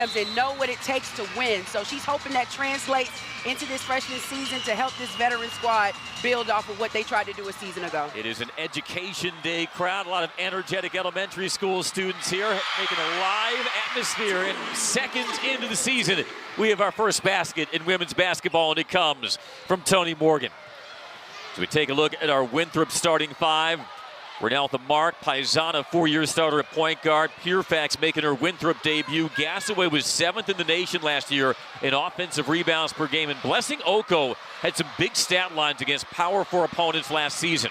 and know what it takes to win. So she's hoping that translates into this freshman season to help this veteran squad build off of what they tried to do a season ago. It is an Education Day crowd. A lot of energetic elementary school students here making a live atmosphere. And seconds into the season, we have our first basket in women's basketball, and it comes from Tonie Morgan. So we take a look at our Winthrop starting five. We're now at the mark. Paisana, four-year starter at point guard. Purefax making her Winthrop debut. Gasaway was 7th in the nation last year in offensive rebounds per game. And Blessing Oko had some big stat lines against Power 4 opponents last season.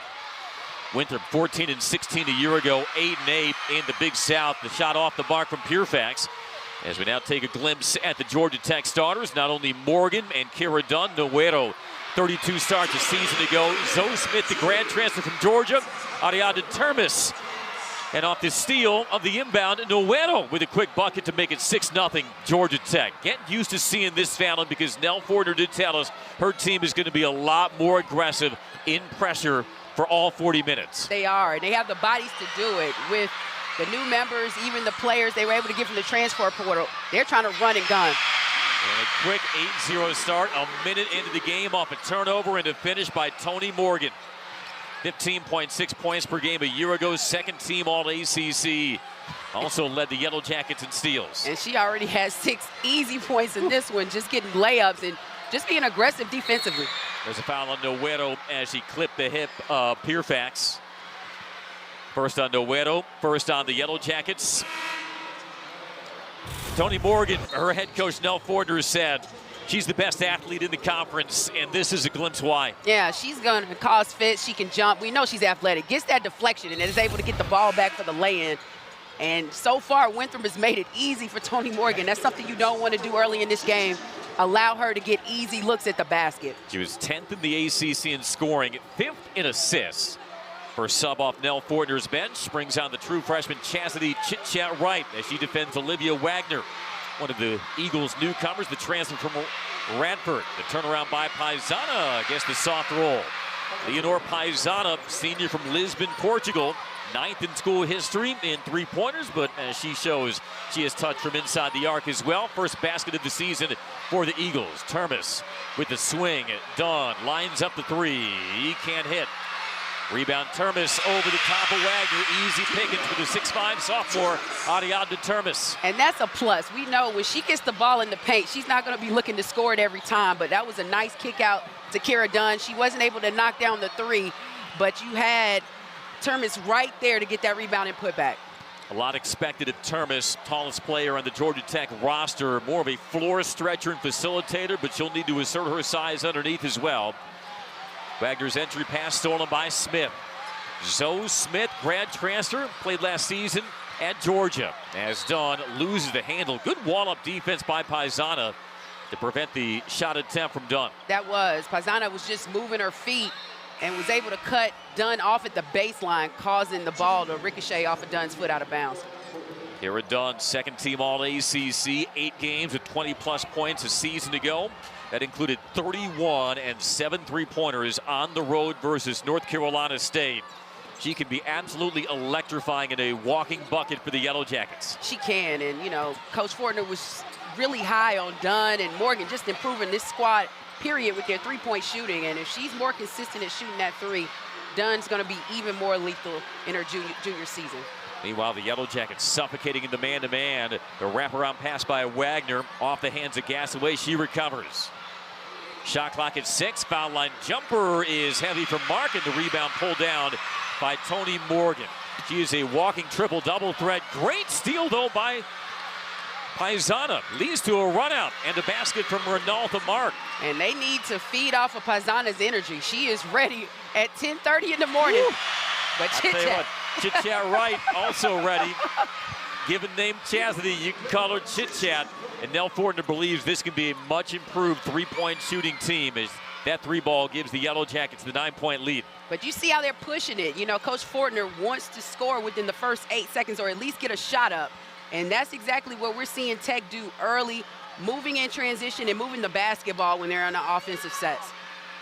Winthrop 14 and 16 a year ago, 8 and 8 in the Big South. The shot off the mark from Purefax. As we now take a glimpse at the Georgia Tech starters, not only Morgan and Kira Dunn, Noguero, 32 starts a season ago. Zoe Smith, the grad transfer from Georgia. Ariadna Termis. And off the steal of the inbound, Noguero with a quick bucket to make it 6-0 Georgia Tech. Get used to seeing this, Fallon, because Nell Fortner did tell us her team is going to be a lot more aggressive in pressure for all 40 minutes. They are, and they have the bodies to do it with the new members, even the players they were able to get from the transfer portal. They're trying to run and gun. And a quick 8-0 start, a minute into the game off a turnover and a finish by Tonie Morgan. 15.6 points per game a year ago, second team All-ACC. Also led the Yellow Jackets in steals. And she already has 6 easy points in this one, just getting layups and just being aggressive defensively. There's a foul on Noguero as she clipped the hip of Purefax. First on Noguero, first on the Yellow Jackets. Tonie Morgan, her head coach Nell Fortner said she's the best athlete in the conference, and this is a glimpse why. Yeah, she's going to cause fits. She can jump. We know she's athletic. Gets that deflection and is able to get the ball back for the lay-in. And so far, Winthrop has made it easy for Tonie Morgan. That's something you don't want to do early in this game. Allow her to get easy looks at the basket. She was 10th in the ACC in scoring, 5th in assists. First sub off Nell Fortner's bench brings on the true freshman Chastity Chit-Chat-Wright as she defends Olivia Wagner, one of the Eagles' newcomers, the transfer from Radford. The turnaround by Paisana against the soft roll. Leonor Paisana, senior from Lisbon, Portugal, 9th in school history in three-pointers, but as she shows, she has touched from inside the arc as well. First basket of the season for the Eagles. Termis with the swing. Dunn lines up the three. He can't hit. Rebound Termis over the top of Wagner. Easy pickings for the 6'5 sophomore, Ariadna Termis. And that's a plus. We know when she gets the ball in the paint, she's not going to be looking to score it every time, but that was a nice kick out to Kira Dunn. She wasn't able to knock down the three, but you had Termis right there to get that rebound and put back. A lot expected of Termis, tallest player on the Georgia Tech roster. More of a floor stretcher and facilitator, but she'll need to assert her size underneath as well. Wagner's entry pass stolen by Smith. Zoe Smith, grad transfer, played last season at Georgia. As Dunn loses the handle. Good wall-up defense by Paisana to prevent the shot attempt from Dunn. That was. Paisana was just moving her feet and was able to cut Dunn off at the baseline, causing the ball to ricochet off of Dunn's foot out of bounds. Kira Dunn, second team All-ACC, 8 games with 20-plus points a season ago. That included 31 and 7 three-pointers on the road versus North Carolina State. She can be absolutely electrifying and a walking bucket for the Yellow Jackets. She can, and you know, Coach Fortner was really high on Dunn and Morgan, just improving this squad, period, with their three-point shooting. And if she's more consistent at shooting that three, Dunn's going to be even more lethal in her junior season. Meanwhile, the Yellow Jackets suffocating in the man-to-man. The wraparound pass by Wagner off the hands of Gasaway. She recovers. Shot clock at 6. Foul line jumper is heavy from Mark, and the rebound pulled down by Tonie Morgan. She is a walking triple-double threat. Great steal, though, by Paisana. Leads to a run-out and a basket from Renalta Mark. And they need to feed off of Paisana's energy. She is ready at 10:30 in the morning. Woo. But Chit-Chat. Chit-Chat-Wright also ready. Given name Chastity, you can call her Chit-Chat. And Nell Fortner believes this can be a much improved three-point shooting team as that three ball gives the Yellow Jackets the 9-point lead. But you see how they're pushing it. You know, Coach Fortner wants to score within the first 8 seconds or at least get a shot up. And that's exactly what we're seeing Tech do early, moving in transition and moving the basketball when they're on the offensive sets.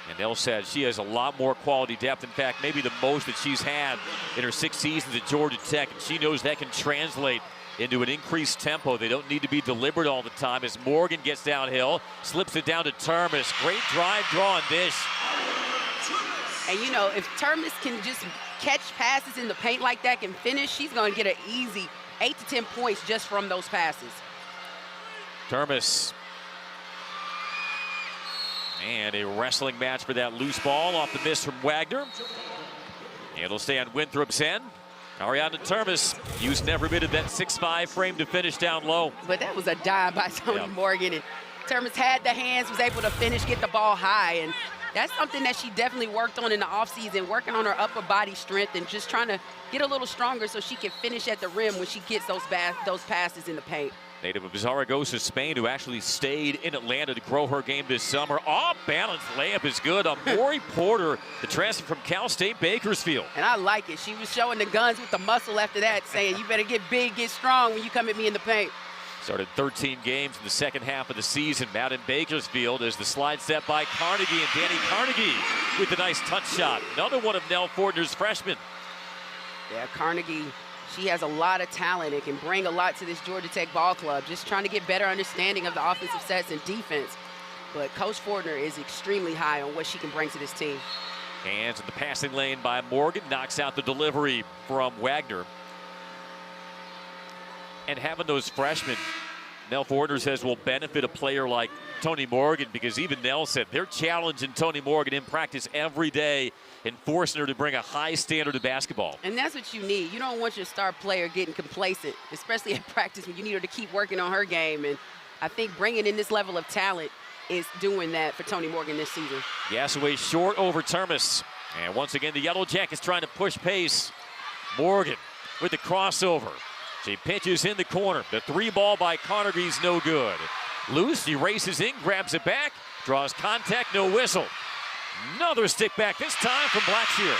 And Nell said she has a lot more quality depth. In fact, maybe the most that she's had in her 6 seasons at Georgia Tech. And she knows that can translate into an increased tempo. They don't need to be deliberate all the time as Morgan gets downhill, slips it down to Termis. Great drive, draw, and dish. And, you know, if Termis can just catch passes in the paint like that, can finish, she's going to get an easy 8 to 10 points just from those passes. Termis. And a wrestling match for that loose ball off the miss from Wagner. It'll stay on Winthrop's end. Ariadna Termis using every bit of that 6'5" frame to finish down low. But that was a dime by Tonie Morgan. And Termis had the hands, was able to finish, get the ball high. And that's something that she definitely worked on in the offseason, working on her upper body strength and just trying to get a little stronger so she can finish at the rim when she gets those passes in the paint. Native of Zaragoza, Spain, who actually stayed in Atlanta to grow her game this summer. Off-balance layup is good. Amori Porter, the transfer from Cal State Bakersfield. And I like it. She was showing the guns with the muscle after that, saying, you better get big, get strong when you come at me in the paint. Started 13 games in the second half of the season. Out in Bakersfield as the slide step by Carnegie, and Dani Carnegie with a nice touch shot. Another one of Nell Fortner's freshmen. Yeah, Carnegie, she has a lot of talent and can bring a lot to this Georgia Tech ball club. Just trying to get better understanding of the offensive sets and defense. But Coach Fortner is extremely high on what she can bring to this team. Hands in the passing lane by Morgan, knocks out the delivery from Wagner. And having those freshmen, Nell Fortner says, will benefit a player like Tonie Morgan, because even Nell said they're challenging Tonie Morgan in practice every day and forcing her to bring a high standard of basketball. And that's what you need. You don't want your star player getting complacent, especially at practice when you need her to keep working on her game. And I think bringing in this level of talent is doing that for Tonie Morgan this season. Gassaway short over Termis. And once again, the Yellow Jackets trying to push pace. Morgan with the crossover. She pitches in the corner. The three ball by Carnegie's no good. Loose, he races in, grabs it back, draws contact, no whistle. Another stick back, this time from Blackshear.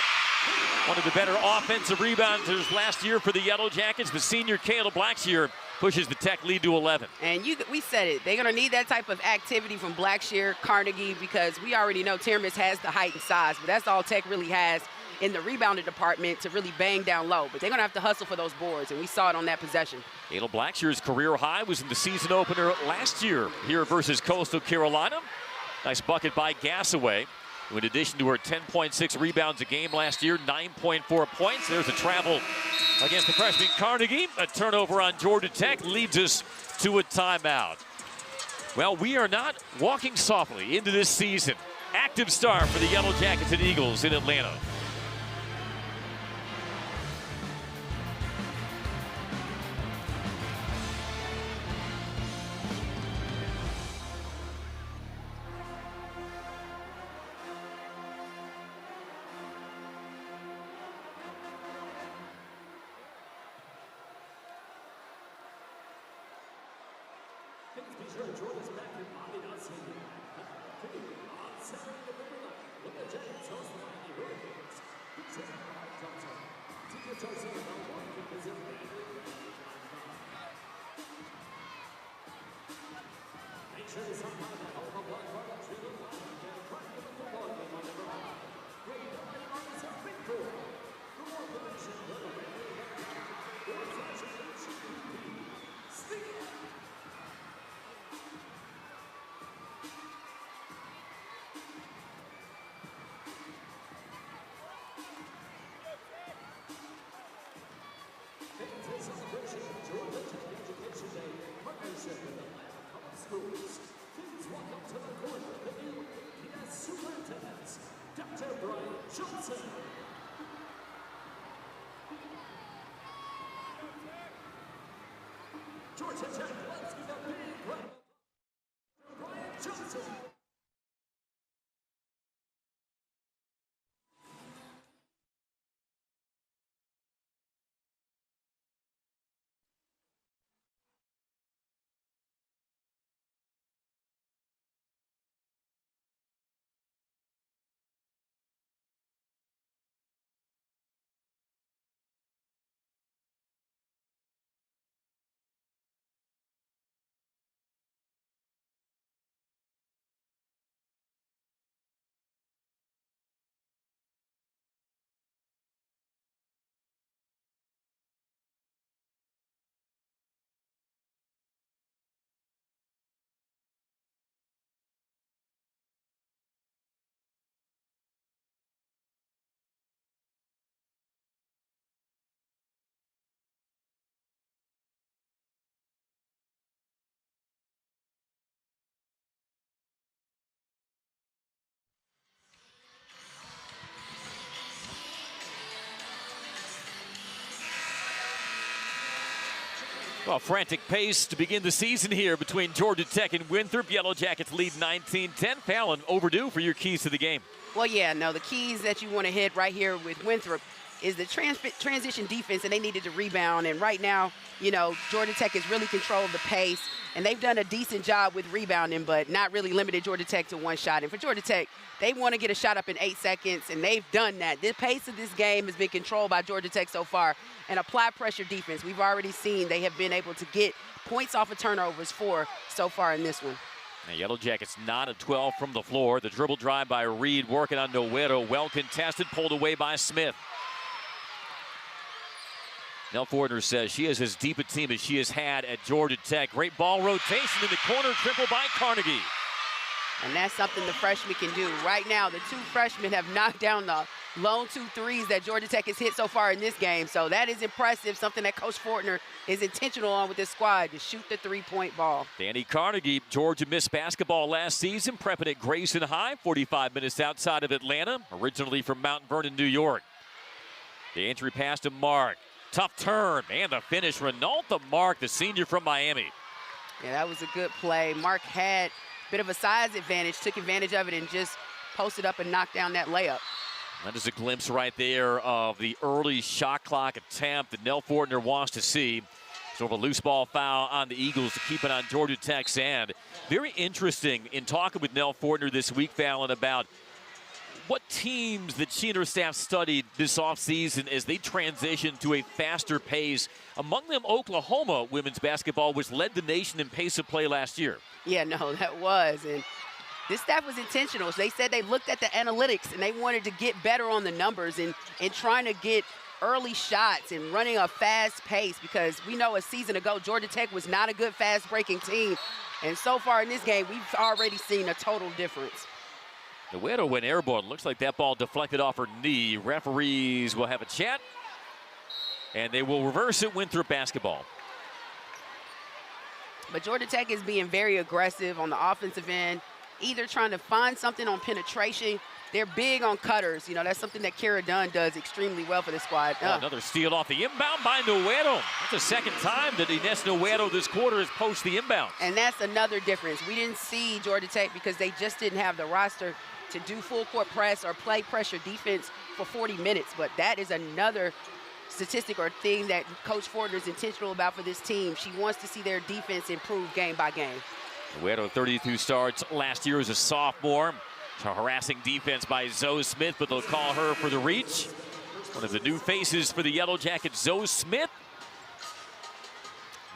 One of the better offensive rebounders last year for the Yellow Jackets. The senior Kayla Blackshear pushes the Tech lead to 11. And we said it. They're going to need that type of activity from Blackshear, Carnegie, because we already know Termis has the height and size, but that's all Tech really has in the rebounding department to really bang down low. But they're going to have to hustle for those boards, and we saw it on that possession. Kayla Blackshear's career high was in the season opener last year here versus Coastal Carolina. Nice bucket by Gassaway, who in addition to her 10.6 rebounds a game last year, 9.4 points. There's a travel against the freshman Carnegie. A turnover on Georgia Tech leads us to a timeout. Well, we are not walking softly into this season. Active start for the Yellow Jackets and Eagles in Atlanta. Be sure to join us back in Ariadna on Saturday, November 9th, when the Giants host the Miami Hurricanes. Presented by Johnson. Tickets are sold out. You can visit Make sure to stop by the Home of Black Bar Tree Live and crack the football game on November 9th. Great artists of Winthrop. For more information, go to radio.com or flash Speak. Celebration of Georgia Tech Education Day in partnership with Atlanta Public Schools. Please welcome to the court the new Ines Superintendents, Dr. Brian Johnson. Georgia Tech, let's give a big round of applause. Brian Johnson. Well, frantic pace to begin the season here between Georgia Tech and Winthrop. Yellow Jackets lead 19-10. Fallon, overdue for your keys to the game. Well, yeah, no, the keys that you want to hit right here with Winthrop is the transition defense, and they needed to rebound. And right now, you know, Georgia Tech has really controlled the pace, and they've done a decent job with rebounding, but not really limited Georgia Tech to one shot. And for Georgia Tech, they want to get a shot up in 8 seconds, and they've done that. The pace of this game has been controlled by Georgia Tech so far. And apply pressure defense, we've already seen they have been able to get points off of turnovers so far in this one. The Yellow Jackets 9 of 12 from the floor. The dribble drive by Reed working on Noguero. Well contested, pulled away by Smith. Nell Fortner says she has as deep a team as she has had at Georgia Tech. Great ball rotation in the corner, triple by Carnegie. And that's something the freshmen can do. Right now, the 2 freshmen have knocked down the lone 2 threes that Georgia Tech has hit so far in this game. So that is impressive, something that Coach Fortner is intentional on with this squad, to shoot the 3-point ball. Dani Carnegie, Georgia missed basketball last season, prepping at Grayson High, 45 minutes outside of Atlanta, originally from Mount Vernon, New York. The entry pass to Mark. Tough turn, and the finish. Renalta Mark, the senior from Miami. Yeah, that was a good play. Mark had a bit of a size advantage, took advantage of it, and just posted up and knocked down that layup. That is a glimpse right there of the early shot clock attempt that Nell Fortner wants to see. Sort of a loose ball foul on the Eagles to keep it on Georgia Tech's end. Very interesting in talking with Nell Fortner this week, Fallon, about what teams that she and her staff studied this offseason as they transition to a faster pace. Among them, Oklahoma women's basketball, which led the nation in pace of play last year. Yeah, no, that was. And this staff was intentional. So they said they looked at the analytics and they wanted to get better on the numbers and trying to get early shots and running a fast pace, because we know a season ago Georgia Tech was not a good fast-breaking team. And so far in this game, we've already seen a total difference. Noguero went airborne. Looks like that ball deflected off her knee. Referees will have a chat, and they will reverse it. Winthrop basketball. But Georgia Tech is being very aggressive on the offensive end, either trying to find something on penetration. They're big on cutters. You know, that's something that Kara Dunn does extremely well for the squad. Another steal off the inbound by Noguero. That's the second time that Ines Noguero this quarter has posted the inbound. And that's another difference. We didn't see Georgia Tech because they just didn't have the roster to do full court press or play pressure defense for 40 minutes. But that is another statistic or thing that Coach Fortner is intentional about for this team. She wants to see their defense improve game by game. Noguero, 32 starts last year as a sophomore. A harassing defense by Zoe Smith, but they'll call her for the reach. One of the new faces for the Yellow Jackets, Zoe Smith.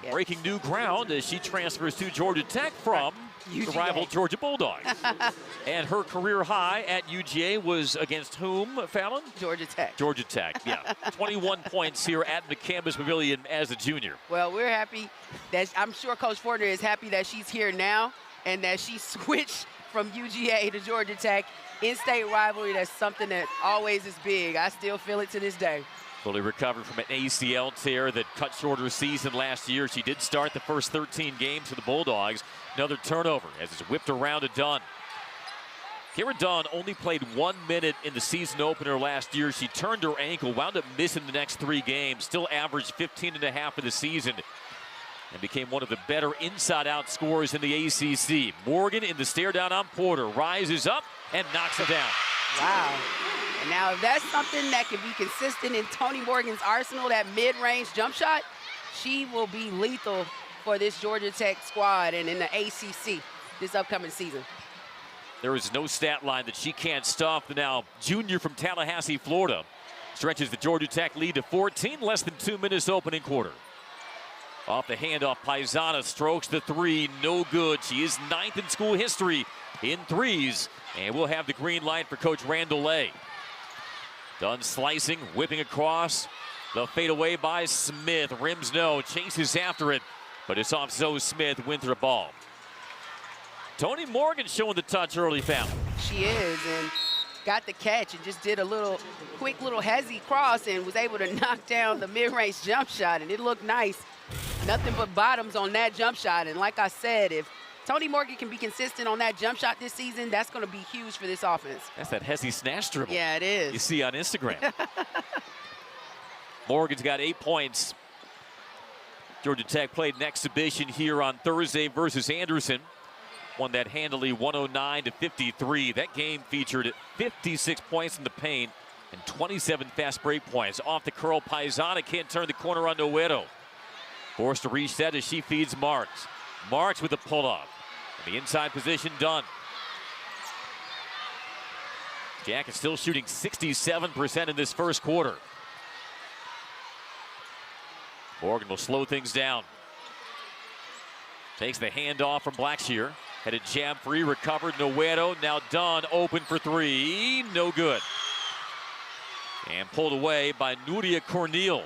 Yes. Breaking new ground as she transfers to Georgia Tech from the rival Georgia Bulldogs. And her career high at UGA was against whom, Fallon? Georgia Tech. Georgia Tech, yeah. 21 points here at McCambus Pavilion as a junior. Well, we're happy that, I'm sure Coach Fortner is happy that she's here now and that she switched from UGA to Georgia Tech. In-state rivalry, that's something that always is big. I still feel it to this day. Fully recovered from an ACL tear that cut short her season last year. She did start the first 13 games for the Bulldogs. Another turnover as it's whipped around to Dunn. Kara Dunn only played 1 minute in the season opener last year. She turned her ankle, wound up missing the next 3 games, still averaged 15.5 of the season, and became one of the better inside-out scorers in the ACC. Morgan in the stare down on Porter, rises up and knocks it down. Wow. And now if that's something that can be consistent in Tonie Morgan's arsenal, that mid-range jump shot, she will be lethal for this Georgia Tech squad and in the ACC this upcoming season. There is no stat line that she can't stuff. The now junior from Tallahassee, Florida, stretches the Georgia Tech lead to 14, less than 2 minutes opening quarter. Off the handoff, Paisana strokes the 3, no good. She is 9th in school history in threes, and we'll have the green light for Coach Randall Lay. Dunn slicing, whipping across. The fadeaway by Smith. Rims no, chases after it, but it's off Zoe Smith, Winthrop ball. Tonie Morgan showing the touch early, foul. She is, and got the catch and just did a quick little hezzy cross and was able to knock down the mid-range jump shot, and it looked nice. Nothing but bottoms on that jump shot, and like I said, if Tonie Morgan can be consistent on that jump shot this season, that's going to be huge for this offense. That's that hezzy snatch dribble. Yeah, it is. You see on Instagram. Morgan's got 8 points. Georgia Tech played an exhibition here on Thursday versus Anderson. Won that handily 109-53. That game featured 56 points in the paint and 27 fast break points. Off the curl, Paisana can't turn the corner on Noguero. Forced to reset as she feeds Marks. Marks with a pull-up. In the inside position, done. Jack is still shooting 67% in this first quarter. Morgan will slow things down. Takes the handoff from Blackshear. Headed jab free, recovered. Noguero now done, open for three. No good. And pulled away by Dani Carnegie, one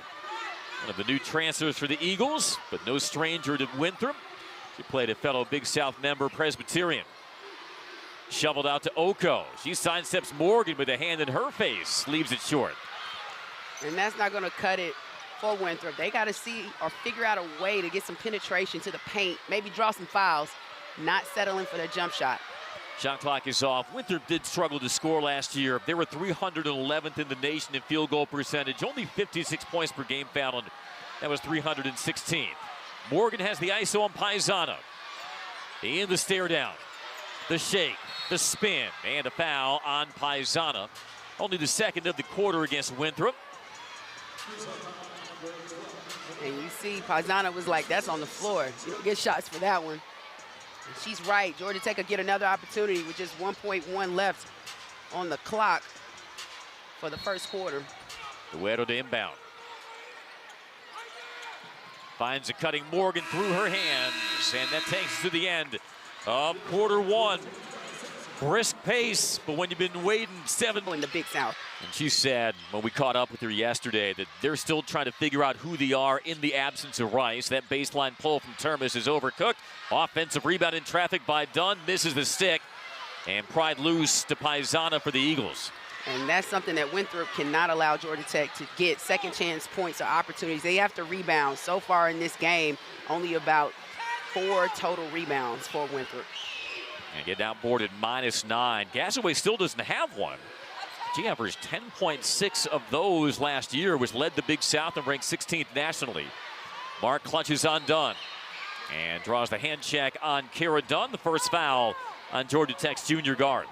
of the new transfers for the Eagles, but no stranger to Winthrop. She played a fellow Big South member, Presbyterian. Shoveled out to Oko. She sidesteps Morgan with a hand in her face. Leaves it short. And that's not going to cut it for Winthrop. They got to see or figure out a way to get some penetration to the paint, maybe draw some fouls, not settling for their jump shot. Shot clock is off. Winthrop did struggle to score last year. They were 311th in the nation in field goal percentage. Only 56 points per game foul, and that was 316th. Morgan has the ISO on Paisana. In the stare down. The shake, the spin, and a foul on Paisana. Only the second of the quarter against Winthrop. And you see Paisana was like, that's on the floor. You don't get shots for that one. And she's right. Georgia Tech will get another opportunity with just 1.1 left on the clock for the first quarter. Noguero to inbound. Finds a cutting Morgan through her hands, and that takes us to the end of quarter one. Brisk pace, but when you've been waiting 7 In the Big South. And she said when we caught up with her yesterday that they're still trying to figure out who they are in the absence of Rice. That baseline pull from Termis is overcooked. Offensive rebound in traffic by Dunn, misses the stick, and pried loose to Paisana for the Eagles. And that's something that Winthrop cannot allow Georgia Tech to get. Second chance points or opportunities. They have to rebound. So far in this game, only about 4 total rebounds for Winthrop. And get outboarded -9. Gasaway still doesn't have one. She averaged 10.6 of those last year, which led the Big South and ranked 16th nationally. Mark clutches on Dunn and draws the hand check on Kara Dunn, the first foul on Georgia Tech's junior guard.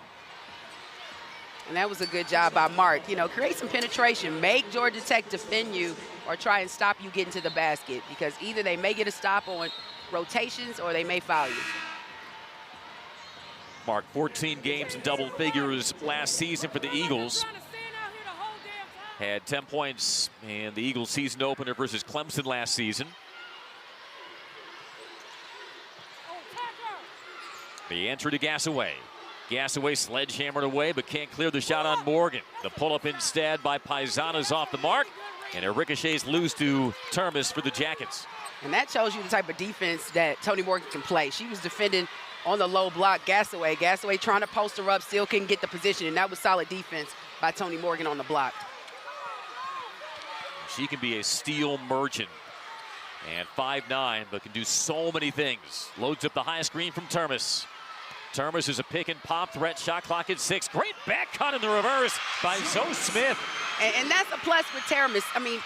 And that was a good job by Mark. You know, create some penetration. Make Georgia Tech defend you or try and stop you getting to the basket, because either they may get a stop on rotations or they may foul you. Mark 14 games in double figures last season for the Eagles. Had 10 points in the Eagles season opener versus Clemson last season. The entry to Gasaway. Gasaway sledgehammered away, but can't clear the shot on Morgan. The pull-up instead by Paisana's off the mark, and it ricochets loose to Termis for the Jackets. And that shows you the type of defense that Tonie Morgan can play. She was defending on the low block, Gasaway. Gasaway trying to post her up, still couldn't get the position, and that was solid defense by Tonie Morgan on the block. She can be a steal merchant. And 5'9", but can do so many things. Loads up the high screen from Termis. Termis is a pick and pop threat. Shot clock at 6. Great back cut in the reverse by Zoe Smith. And that's a plus with Termis. I mean,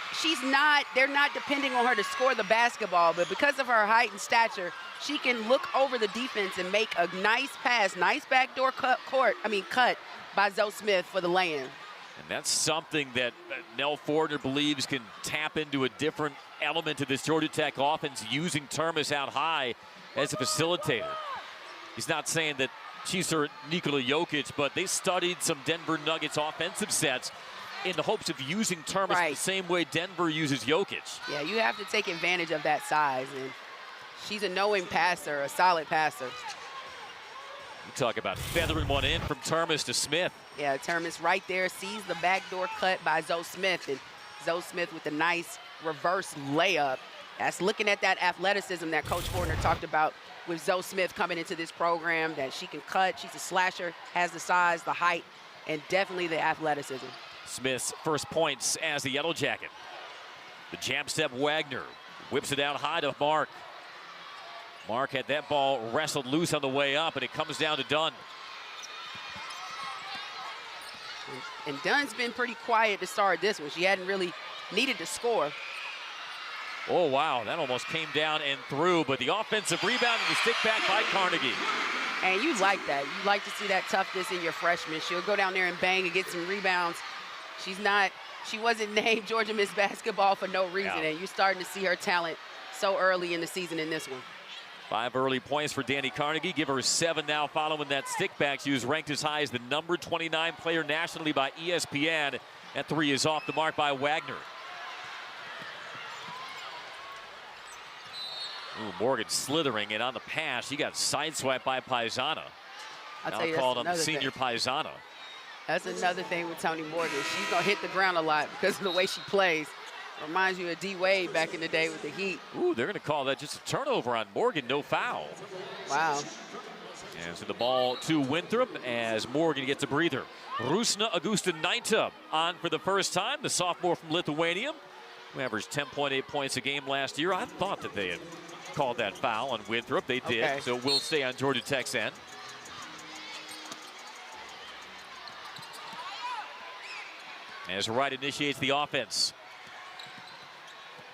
they're not depending on her to score the basketball, but because of her height and stature, she can look over the defense and make a nice pass, nice backdoor cut by Zoe Smith for the lay-in. And that's something that Nell Fortner believes can tap into a different element to this Georgia Tech offense, using Termis out high as a facilitator. He's not saying that she's her Nikola Jokic, but they studied some Denver Nuggets offensive sets in the hopes of using Termis the same way Denver uses Jokic. Yeah, you have to take advantage of that size, and she's a knowing passer, a solid passer. You talk about feathering one in from Termis to Smith. Yeah, Termis right there sees the backdoor cut by Zoe Smith, and Zoe Smith with a nice reverse layup. That's looking at that athleticism that Coach Fortner talked about with Zoe Smith coming into this program, that she can cut, she's a slasher, has the size, the height, and definitely the athleticism. Smith's first points as the Yellow Jacket. The jab step Wagner whips it out high to Mark. Mark had that ball wrestled loose on the way up, and it comes down to Dunn. And Dunn's been pretty quiet to start this one. She hadn't really needed to score. Oh, wow, that almost came down and through, but the offensive rebound and the stick back by Carnegie. And you like that. You like to see that toughness in your freshman. She'll go down there and bang and get some rebounds. She wasn't named Georgia Miss Basketball for no reason, Yeah. and you're starting to see her talent so early in the season in this one. 5 early points for Dani Carnegie. Give her 7 now following that stick back. She was ranked as high as the number 29 player nationally by ESPN. That 3 is off the mark by Wagner. Ooh, Morgan slithering, and on the pass, she got sideswiped by Paisana. I'll Now tell you, called that's on the another senior thing. Paisana. That's another thing with Tonie Morgan. She's going to hit the ground a lot because of the way she plays. Reminds you of D. Wade back in the day with the Heat. Ooh, they're going to call that just a turnover on Morgan, no foul. Wow. And so the ball to Winthrop as Morgan gets a breather. Rusna Augusta-Naita on for the first time, the sophomore from Lithuania, who averaged 10.8 points a game last year. I thought that they had called that foul on Winthrop. They did, Okay. so we'll stay on Georgia Tech's end. As Wright initiates the offense.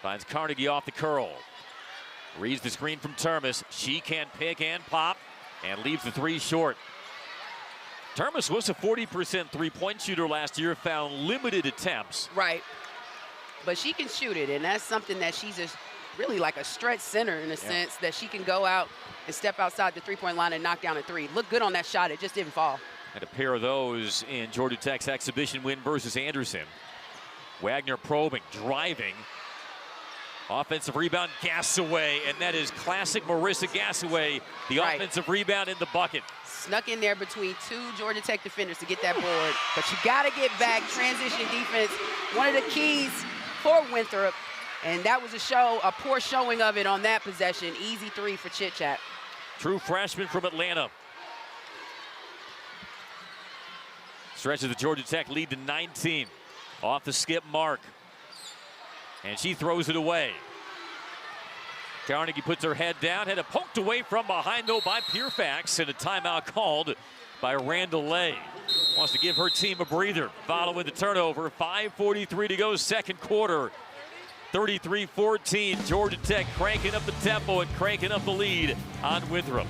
Finds Carnegie off the curl. Reads the screen from Termis. She can pick and pop and leaves the 3 short. Termis was a 40% three-point shooter last year, found limited attempts. Right. But she can shoot it, and that's something that she's just really like a stretch center in a sense that she can go out and step outside the three-point line and knock down a 3. Looked good on that shot. It just didn't fall. And a pair of those in Georgia Tech's exhibition win versus Anderson. Wagner probing, driving. Offensive rebound, Gasaway, and that is classic Marissa Gasaway. The Right. offensive rebound in the bucket. Snuck in there between 2 Georgia Tech defenders to get that board. But you got to get back. Transition defense, one of the keys for Winthrop. And that was a poor showing of it on that possession. Easy 3 for Chit Chat. True freshman from Atlanta. Stretches the Georgia Tech lead to 19. Off the skip mark. And she throws it away. Carnegie puts her head down, had it poked away from behind though by Pierfax, and a timeout called by Randall Lay. Wants to give her team a breather following the turnover. 5:43 to go, second quarter. 33-14, Georgia Tech cranking up the tempo and cranking up the lead on Winthrop.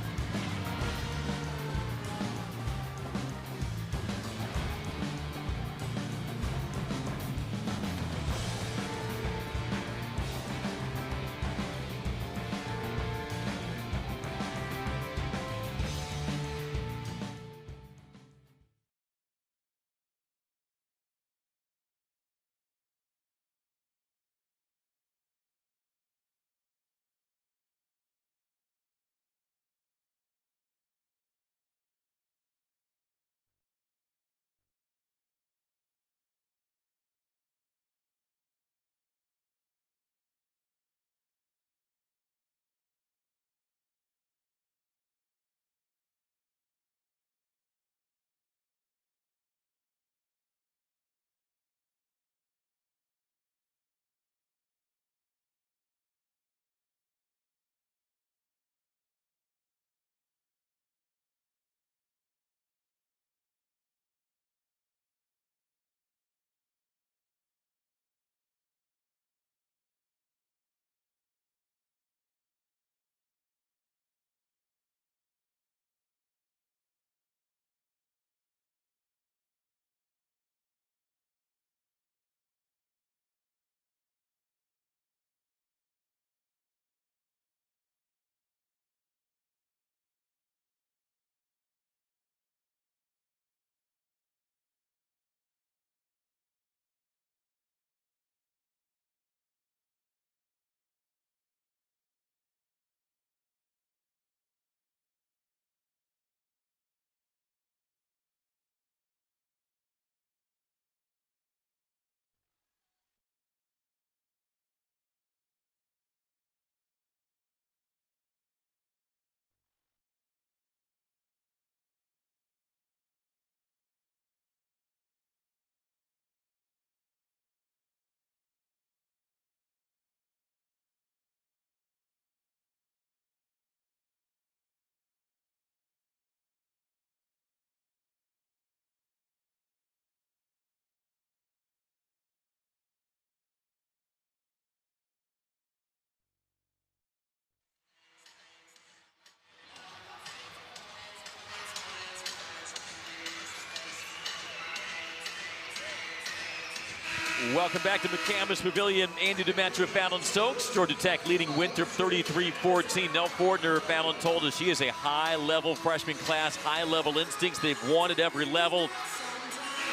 Welcome back to McCamus Pavilion. Andy Demetra, Fallon Stokes. Georgia Tech leading Winthrop 33-14. Nell Fortner, Fallon told us she is a high-level freshman class, high-level instincts. They've won at every level.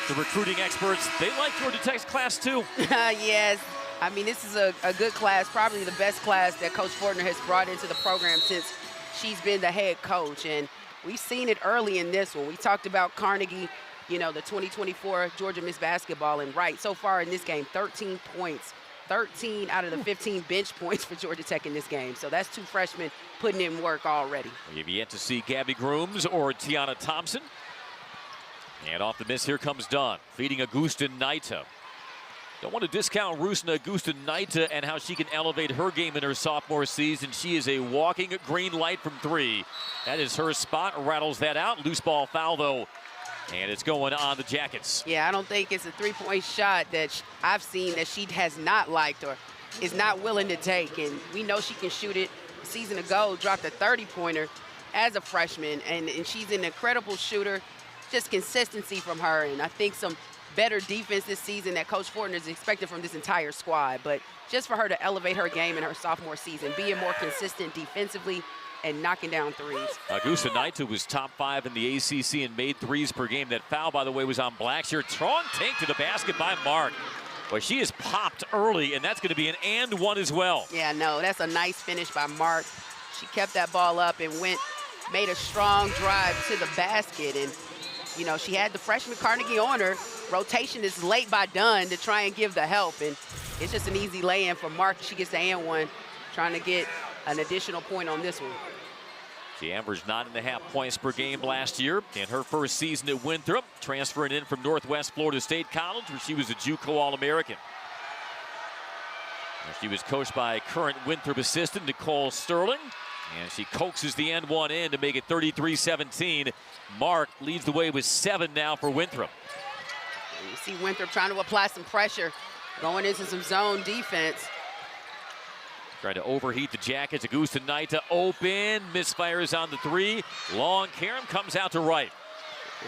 The recruiting experts, they like Georgia Tech's class too. Yes. I mean, this is a good class, probably the best class that Coach Fortner has brought into the program since she's been the head coach. And we've seen it early in this one. We talked about Carnegie, you know, the 2024 Georgia Miss Basketball, and right, so far in this game, 13 points, 13 out of the 15 bench points for Georgia Tech in this game. So that's 2 freshmen putting in work already. We've yet to see Gabby Grooms or Tiana Thompson. And off the miss, here comes Dunn, feeding Augusta Naita. Don't want to discount Rusna Augusta Naita and how she can elevate her game in her sophomore season. She is a walking green light from 3. That is her spot, rattles that out. Loose ball foul, though. And it's going on the Jackets. Yeah, I don't think it's a 3-point shot that I've seen that she has not liked or is not willing to take. And we know she can shoot it. A season ago, dropped a 30-pointer as a freshman. And she's an incredible shooter. Just consistency from her. And I think some better defense this season that Coach Fortner is expected from this entire squad. But just for her to elevate her game in her sophomore season, being more consistent defensively and knocking down threes. Augusta Naita was top 5 in the ACC and made 3s per game. That foul, by the way, was on Blackshear. Strong take to the basket by Mark. But she is popped early, and that's going to be an and 1 as well. Yeah, no, that's a nice finish by Mark. She kept that ball up and made a strong drive to the basket. And, you know, she had the freshman Carnegie on her. Rotation is late by Dunn to try and give the help. And it's just an easy lay-in for Mark. She gets the and 1, trying to get an additional point on this one. She averaged 9.5 points per game last year in her first season at Winthrop, transferring in from Northwest Florida State College, where she was a JUCO All-American. She was coached by current Winthrop assistant Nicole Sterling, and she coaxes the end 1 in to make it 33-17. Mark leads the way with 7 now for Winthrop. And you see Winthrop trying to apply some pressure, going into some zone defense. Trying to overheat the Jackets. Augusta Naita open, misfires on the 3. Long Karam comes out to Wright.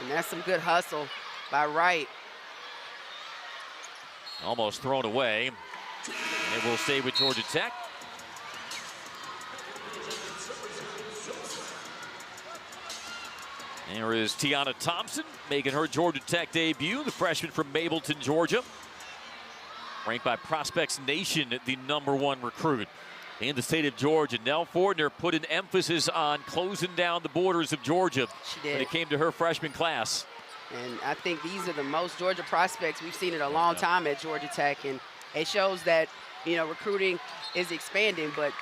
And that's some good hustle by Wright. Almost thrown away. And it will stay with Georgia Tech. There is Tiana Thompson making her Georgia Tech debut, the freshman from Mableton, Georgia. Ranked by Prospects Nation, the #1 recruit in the state of Georgia. Nell Fortner put an emphasis on closing down the borders of Georgia when it came to her freshman class. And I think these are the most Georgia prospects we've seen in a long time at Georgia Tech. And it shows that, you know, recruiting is expanding, but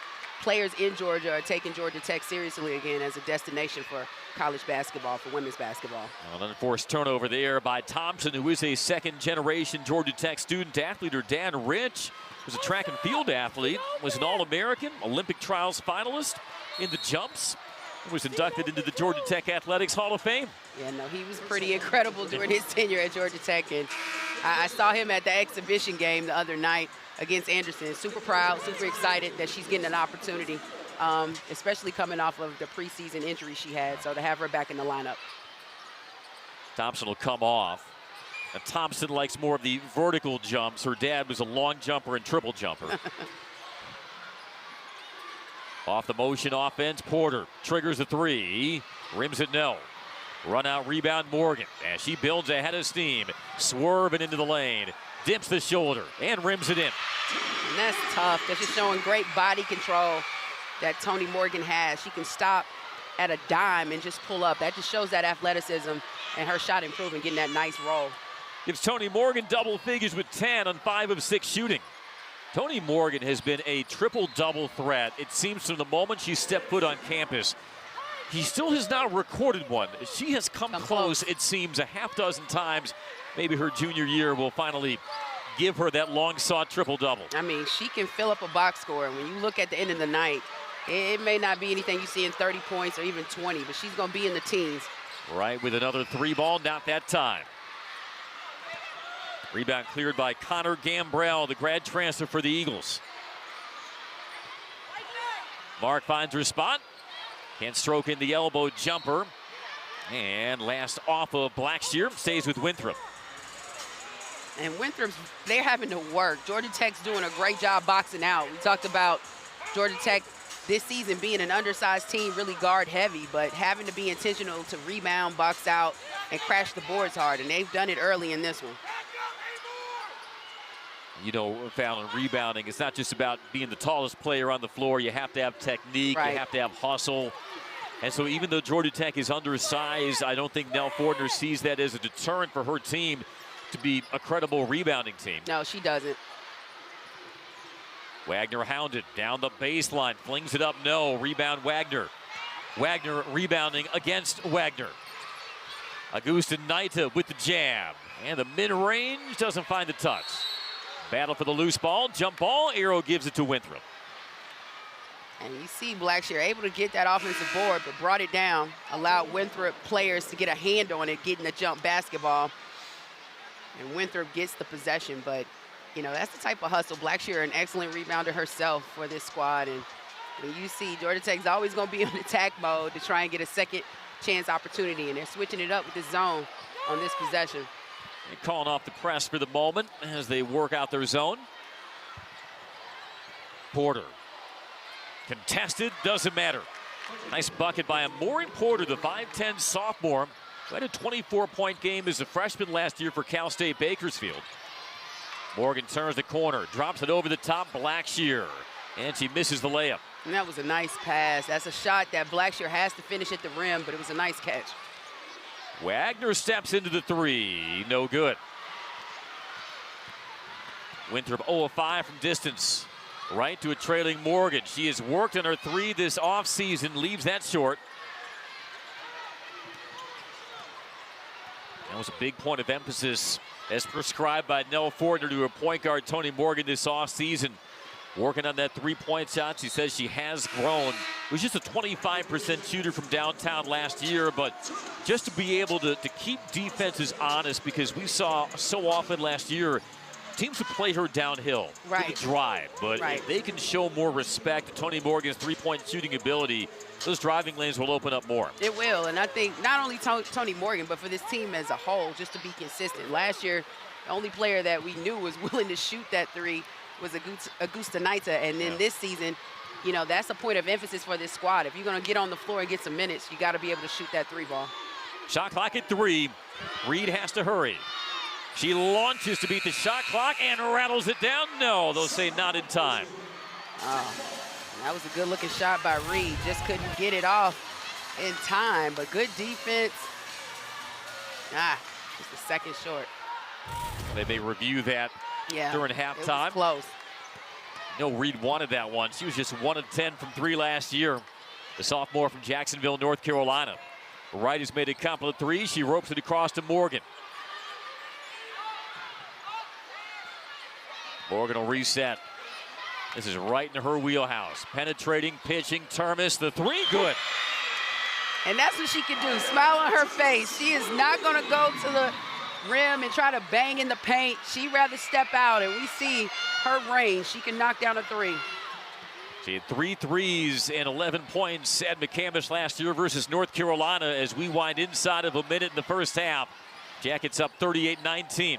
players in Georgia are taking Georgia Tech seriously again as a destination for college basketball, for women's basketball. Well, an unforced turnover there by Thompson, who is a second-generation Georgia Tech student athlete. Her dad, Rich, was a track and field athlete, was an All-American, Olympic trials finalist in the jumps, and was inducted into the Georgia Tech Athletics Hall of Fame. Yeah, no, he was pretty incredible during his tenure at Georgia Tech, and I saw him at the exhibition game the other night against Anderson. Super proud, super excited that she's getting an opportunity, especially coming off of the preseason injury she had, so to have her back in the lineup. Thompson will come off. Now, Thompson likes more of the vertical jumps. Her dad was a long jumper and triple jumper. Off the motion offense, Porter triggers a 3, rims it no. Run out rebound Morgan as she builds ahead of steam. Swerving into the lane, dips the shoulder and rims it in. And that's tough. That's just showing great body control that Tonie Morgan has. She can stop at a dime and just pull up. That just shows that athleticism and her shot improving, getting that nice roll. Gives Tonie Morgan double figures with 10 on 5 of 6 shooting. Tonie Morgan has been a triple-double threat, it seems, from the moment she stepped foot on campus. He still has not recorded one. She has come close, it seems, a half dozen times. Maybe her junior year will finally give her that long-sought triple-double. I mean, she can fill up a box score. When you look at the end of the night, it may not be anything you see in 30 points or even 20, but she's going to be in the teens. Right, with another 3-ball, not that time. Rebound cleared by Connor Gambrell, the grad transfer for the Eagles. Mark finds her spot. Can't stroke in the elbow jumper. And last off of Blackshear, stays with Winthrop. And Winthrop's, they're having to work. Georgia Tech's doing a great job boxing out. We talked about Georgia Tech this season being an undersized team, really guard heavy, but having to be intentional to rebound, box out, and crash the boards hard. And they've done it early in this one. You know, Fallon, rebounding, it's not just about being the tallest player on the floor. You have to have technique, Right. you have to have hustle. And so even though Georgia Tech is undersized, I don't think Nell Fortner sees that as a deterrent for her team to be a credible rebounding team. No, she doesn't. Wagner hounded down the baseline, flings it up, no. Rebound Wagner. Wagner rebounding against Wagner. Augusta Naita with the jab. And the mid-range doesn't find the touch. Battle for the loose ball, jump ball, Arrow gives it to Winthrop. And you see Blackshear able to get that offensive board, but brought it down, allowed Winthrop players to get a hand on it, getting the jump basketball. And Winthrop gets the possession, but, you know, that's the type of hustle. Blackshear, an excellent rebounder herself for this squad. And when you see Georgia Tech's always going to be in attack mode to try and get a second chance opportunity, and they're switching it up with the zone on this possession. And calling off the press for the moment as they work out their zone. Porter. Contested, doesn't matter. Nice bucket by Maureen Porter, the 5'10 sophomore, who had a 24-point game as a freshman last year for Cal State Bakersfield. Morgan turns the corner, drops it over the top, Blackshear, and she misses the layup. And that was a nice pass. That's a shot that Blackshear has to finish at the rim, but it was a nice catch. Wagner steps into the three, no good. Winthrop 0 of 5 from distance. Right to a trailing Morgan. She has worked on her three this offseason, leaves that short. That was a big point of emphasis as prescribed by Nell Fortner to her point guard Tonie Morgan this offseason. Working on that three-point shot. She says she has grown. Was just a 25% shooter from downtown last year, but just to be able to keep defenses honest, because we saw so often last year teams would play her downhill to the drive, but if they can show more respect to Tonie Morgan's three-point shooting ability, those driving lanes will open up more. It will, and I think not only Tonie Morgan, but for this team as a whole, just to be consistent. Last year, the only player that we knew was willing to shoot that three was Augusta Naita, and then this season, you know, that's a point of emphasis for this squad. If you're going to get on the floor and get some minutes, you got to be able to shoot that three ball. Shot clock at 3. Reed has to hurry. She launches to beat the shot clock and rattles it down. No, they'll say not in time. Oh, that was a good-looking shot by Reed. Just couldn't get it off in time, but good defense. Just a second short. They may review that during halftime. It was close. No, Reed wanted that one. She was just 1 of 10 from 3 last year. The sophomore from Jacksonville, North Carolina. Wright has made a couple of threes. She ropes it across to Morgan. Morgan will reset. This is right into her wheelhouse. Penetrating, pitching, Termis, the three, good. And that's what she can do, smile on her face. She is not gonna go to the rim and try to bang in the paint. She'd rather step out, and we see her range. She can knock down a three. She had 3 threes and 11 points at McCamish last year versus North Carolina as we wind inside of a minute in the first half. Jackets up 38-19.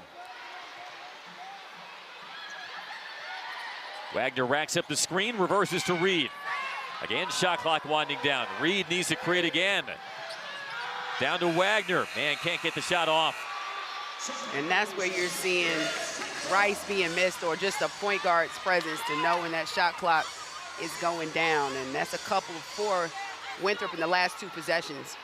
Wagner racks up the screen, reverses to Reed. Again, shot clock winding down. Reed needs to create again. Down to Wagner. Man, can't get the shot off. And that's where you're seeing Rice being missed, or just a point guard's presence to know when that shot clock is going down. And that's a couple for Winthrop in the last 2 possessions.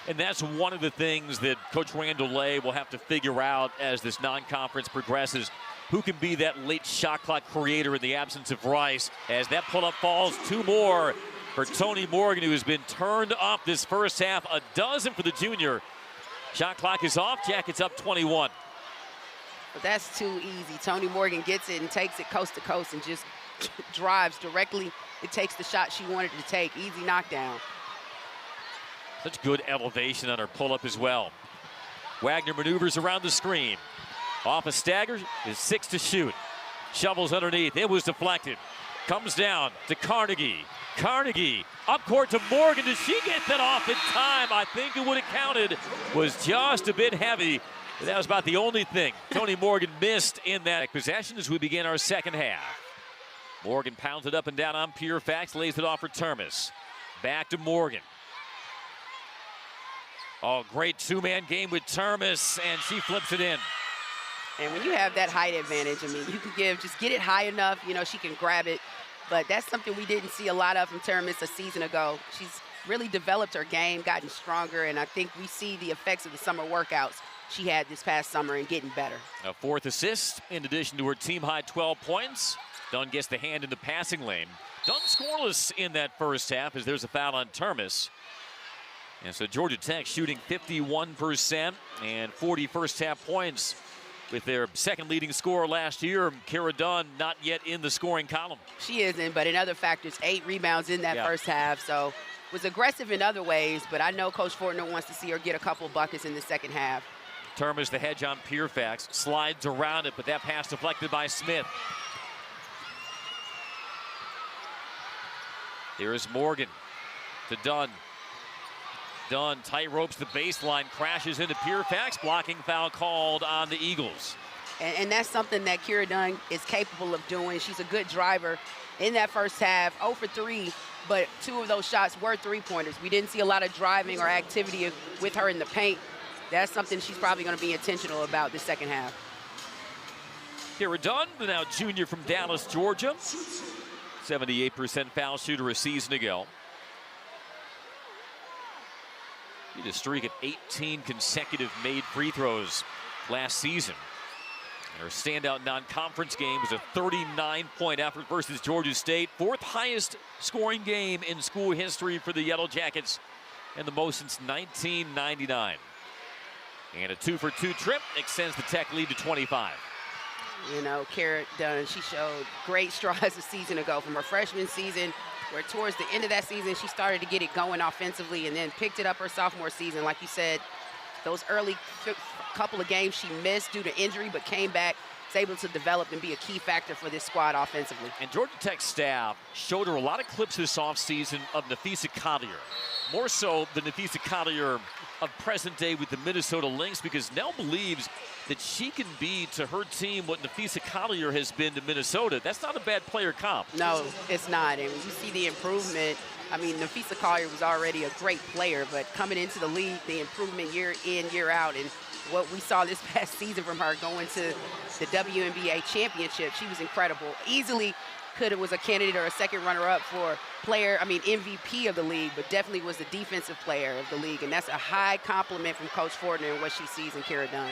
And that's one of the things that Coach Randall Lay will have to figure out as this non-conference progresses. Who can be that late shot clock creator in the absence of Rice? As that pull-up falls, 2 more for Tonie Morgan, who has been turned up this first half. A dozen for the junior. Shot clock is off. Jackets up 21. But that's too easy. Tonie Morgan gets it and takes it coast to coast and just drives directly. It takes the shot she wanted to take. Easy knockdown. Such good elevation on her pull-up as well. Wagner maneuvers around the screen. Off a stagger, is 6 to shoot. Shovels underneath, it was deflected. Comes down to Carnegie. Carnegie, up court to Morgan. Does she get that off in time? I think it would have counted. Was just a bit heavy. That was about the only thing Tonie Morgan missed in that possession as we begin our second half. Morgan pounds it up and down on Pure-Fax, lays it off for Termis. Back to Morgan. Oh, great two-man game with Termis, and she flips it in. And when you have that height advantage, I mean, you can just get it high enough, you know, she can grab it. But that's something we didn't see a lot of from Termis a season ago. She's really developed her game, gotten stronger, and I think we see the effects of the summer workouts she had this past summer and getting better. A fourth assist in addition to her team-high 12 points. Dunn gets the hand in the passing lane. Dunn scoreless in that first half as there's a foul on Termis. And so Georgia Tech shooting 51% and 40 first-half points with their second leading scorer last year, Kara Dunn, not yet in the scoring column. She isn't, but in other factors, 8 rebounds in that first half. So was aggressive in other ways, but I know Coach Fortner wants to see her get a couple buckets in the second half. Termis the hedge on Pure-Fax, slides around it, but that pass deflected by Smith. There's Morgan to Dunn. Dunn tight ropes the baseline, crashes into Pure-Fax, blocking foul called on the Eagles. And that's something that Kara Dunn is capable of doing. She's a good driver in that first half, 0 for 3, but 2 of those shots were three-pointers. We didn't see a lot of driving or activity with her in the paint. That's something she's probably going to be intentional about this second half. Kara Dunn, the now junior from Dallas, Georgia. 78% foul shooter a season ago. She had a streak of 18 consecutive made free throws last season. And her standout non-conference game was a 39-point effort versus Georgia State. 4th highest scoring game in school history for the Yellow Jackets, and the most since 1999. And a 2 for 2 trip extends the Tech lead to 25. You know, Kara Dunn, she showed great strides a season ago from her freshman season, where towards the end of that season, she started to get it going offensively and then picked it up her sophomore season. Like you said, those early couple of games she missed due to injury, but came back, was able to develop and be a key factor for this squad offensively. And Georgia Tech staff showed her a lot of clips this offseason of Nafisa Collier. More so than Nafisa Collier of present day with the Minnesota Lynx, because Nell believes that she can be to her team what Nafisa Collier has been to Minnesota. That's not a bad player comp. No, it's not. And you see the improvement. I mean, Nafisa Collier was already a great player, but coming into the league, the improvement year in, year out, and what we saw this past season from her going to the WNBA championship, she was incredible. Easily was a candidate or a second runner-up for MVP of the league, but definitely was the defensive player of the league. And that's a high compliment from Coach Fortner and what she sees in Kara Dunn.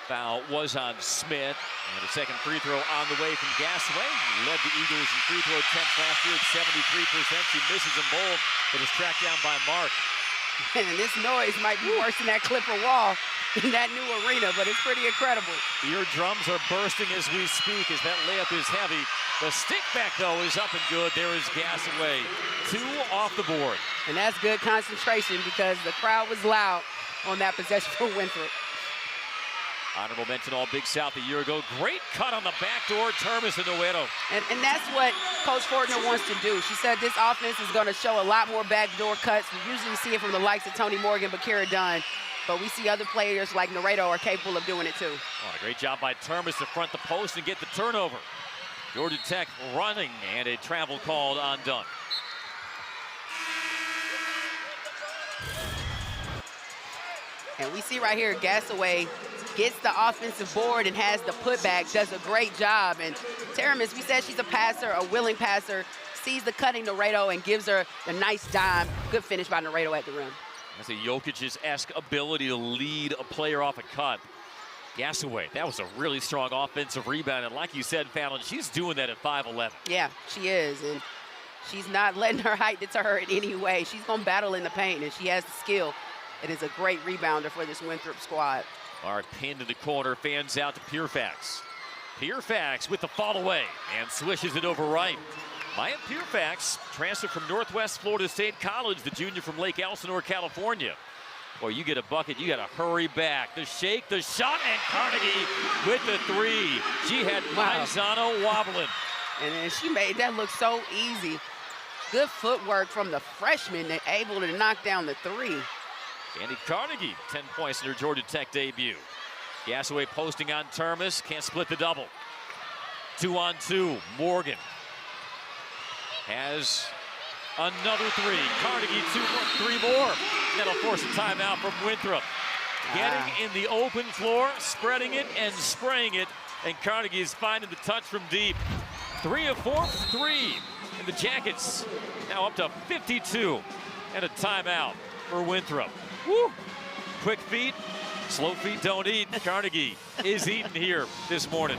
Foul was on Smith, and a second free throw on the way from Gasaway. Led the Eagles in free throw attempts last year at 73%. She misses them both, but is tracked down by Mark. And this noise might be worse than that Clipper wall in that new arena, but it's pretty incredible. Eardrums are bursting as we speak as that layup is heavy. The stick back, though, is up and good. There is Gasaway. 2 off the board. And that's good concentration because the crowd was loud on that possession for Winthrop. Honorable mention all Big South a year ago. Great cut on the back door, Termis and Noguero. And that's what Coach Fortner wants to do. She said this offense is going to show a lot more backdoor cuts. We usually see it from the likes of Tonie Morgan, but Kara Dunn. But we see other players like Noguero are capable of doing it too. Oh, a great job by Termis to front the post and get the turnover. Georgia Tech running, and a travel called on Dunn. And we see right here, Gasaway gets the offensive board and has the putback, does a great job. And Termis, we said she's a passer, a willing passer, sees the cutting Noguero and gives her the nice dime. Good finish by Noguero at the rim. That's a Jokic's-esque ability to lead a player off a cut. Gasaway, that was a really strong offensive rebound. And like you said, Fallon, she's doing that at 5'11". Yeah, she is. And she's not letting her height deter her in any way. She's going to battle in the paint, and she has the skill. It is a great rebounder for this Winthrop squad. Mark pinned in the corner, fans out to Pure-Fax. Pure-Fax with the fall away and swishes it over right. Maya Pure-Fax transferred from Northwest Florida State College, the junior from Lake Elsinore, California. Boy, you get a bucket, you got to hurry back. The shake, the shot, and Carnegie with the 3. She had Maizano wobbling. And then she made that look so easy. Good footwork from the freshman, able to knock down the 3. Dani Carnegie, 10 points in her Georgia Tech debut. Gasaway posting on Termis, can't split the double. 2-on-2, Morgan has another three. Carnegie, 3 more. That'll force a timeout from Winthrop. Getting in the open floor, spreading it and spraying it, and Carnegie is finding the touch from deep. 3 of 4 from 3, and the Jackets now up to 52, and a timeout for Winthrop. Woo! Quick feet, slow feet don't eat. Carnegie is eating here this morning.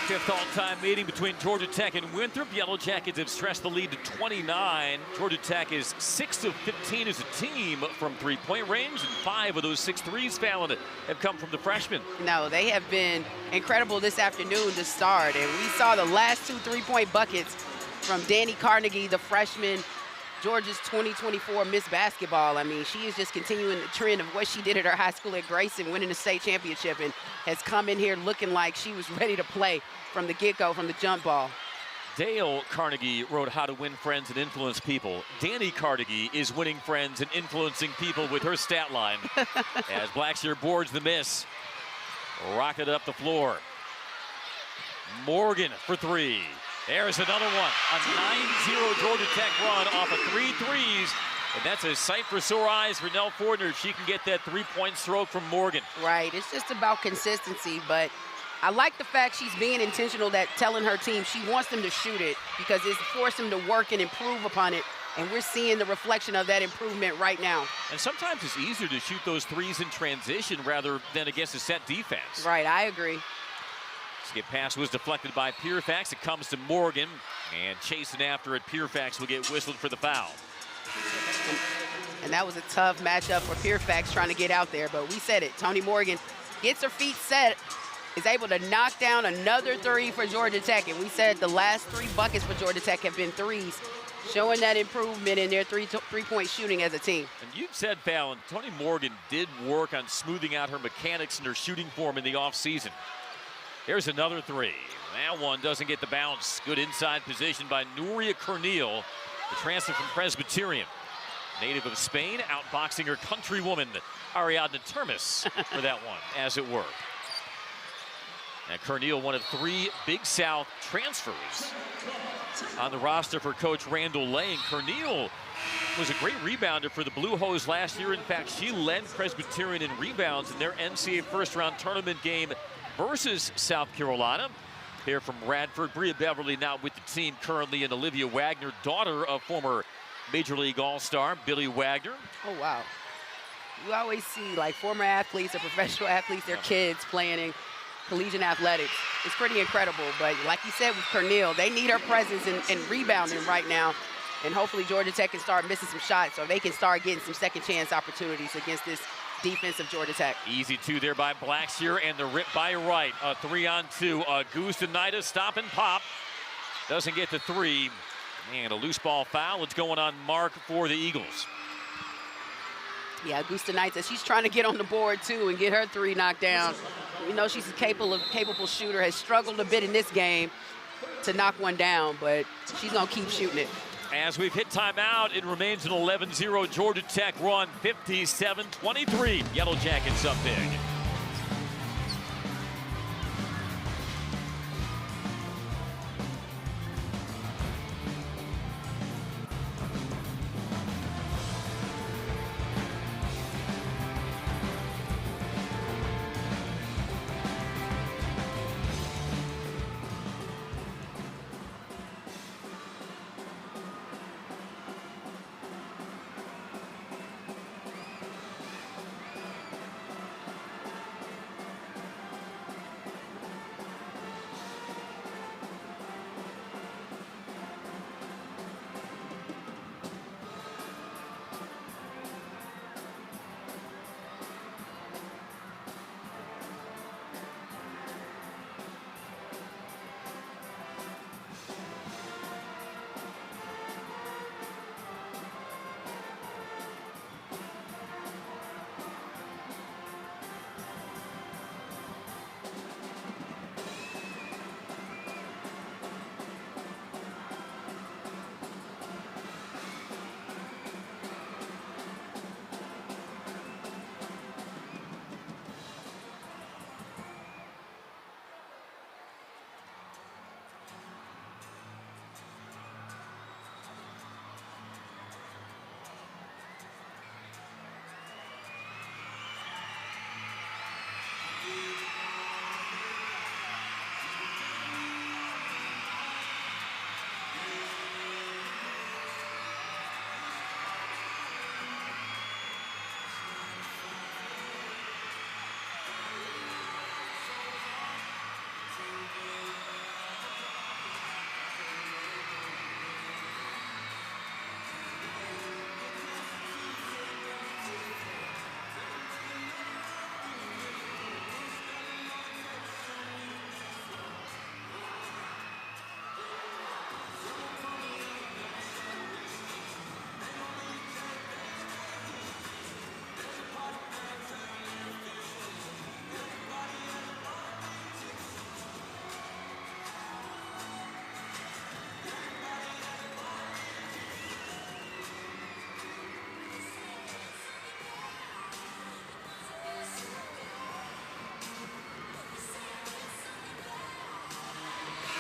Fifth all-time meeting between Georgia Tech and Winthrop. Yellow Jackets have stretched the lead to 29. Georgia Tech is 6 of 15 as a team from three-point range, and 5 of those 6 threes, Fallon, have come from the freshmen. No, they have been incredible this afternoon to start, and we saw the last 2 3-point buckets from Dani Carnegie, the freshman, Georgia's 2024 Miss Basketball. I mean, she is just continuing the trend of what she did at her high school at Grayson, winning the state championship, and has come in here looking like she was ready to play from the get-go, from the jump ball. Dale Carnegie wrote How to Win Friends and Influence People. Dani Carnegie is winning friends and influencing people with her stat line. As Blackshear boards the miss. Rocket up the floor. Morgan for 3. There's another one. A 9-0 Georgia Tech run off of 3 threes. And that's a sight for sore eyes for Nell Fortner if she can get that 3-point stroke from Morgan. Right, it's just about consistency, but I like the fact she's being intentional, that telling her team she wants them to shoot it because it's forced them to work and improve upon it. And we're seeing the reflection of that improvement right now. And sometimes it's easier to shoot those threes in transition rather than against a set defense. Right, I agree. Skip pass was deflected by Pierfax. It comes to Morgan, and chasing after it, Pierfax will get whistled for the foul. And that was a tough matchup for Pierfax trying to get out there, but we said it. Tonie Morgan gets her feet set, is able to knock down another 3 for Georgia Tech. And we said the last 3 buckets for Georgia Tech have been threes, showing that improvement in their three-point shooting as a team. And you've said, Fallon, Tonie Morgan did work on smoothing out her mechanics and her shooting form in the offseason. Here's another three. That one doesn't get the bounce. Good inside position by Nuria Cornel, the transfer from Presbyterian. Native of Spain, outboxing her countrywoman, Ariadna Termis, for that one, as it were. And Cornel, one of 3 Big South transfers on the roster for Coach Randall Lane. Cornel was a great rebounder for the Blue Hose last year. In fact, she led Presbyterian in rebounds in their NCAA first-round tournament game versus South Carolina. Here from Radford, Bria Beverly now with the team currently, and Olivia Wagner, daughter of former Major League All-Star Billy Wagner. Oh, wow. You always see, like, former athletes or professional athletes, their kids playing in collegiate athletics. It's pretty incredible. But like you said with Cornel, they need her presence and rebounding right now. And hopefully Georgia Tech can start missing some shots so they can start getting some second chance opportunities against this defense of Georgia Tech. Easy 2 there by Blackshear, and the rip by Wright. A 3-on-2. Gustanida stop and pop. Doesn't get the 3. And a loose ball foul. It's going on Mark for the Eagles. Yeah, Gustanida, she's trying to get on the board too and get her 3 knocked down. We know she's a capable shooter, has struggled a bit in this game to knock one down, but she's going to keep shooting it. As we've hit timeout, it remains an 11-0 Georgia Tech run, 57-23. Yellow Jackets up big.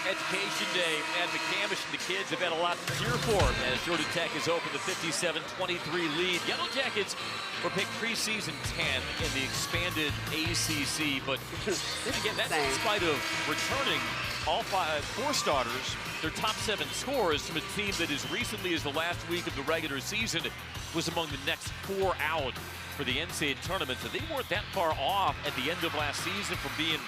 Education Day at McCamish, and the kids have had a lot to cheer for as Georgia Tech has opened the 57-23 lead. Yellow Jackets were picked preseason 10 in the expanded ACC, but again, that's in spite of returning all 4 starters, their top 7 scorers from a team that as recently as the last week of the regular season was among the next 4 out for the NCAA tournament. So they weren't that far off at the end of last season from being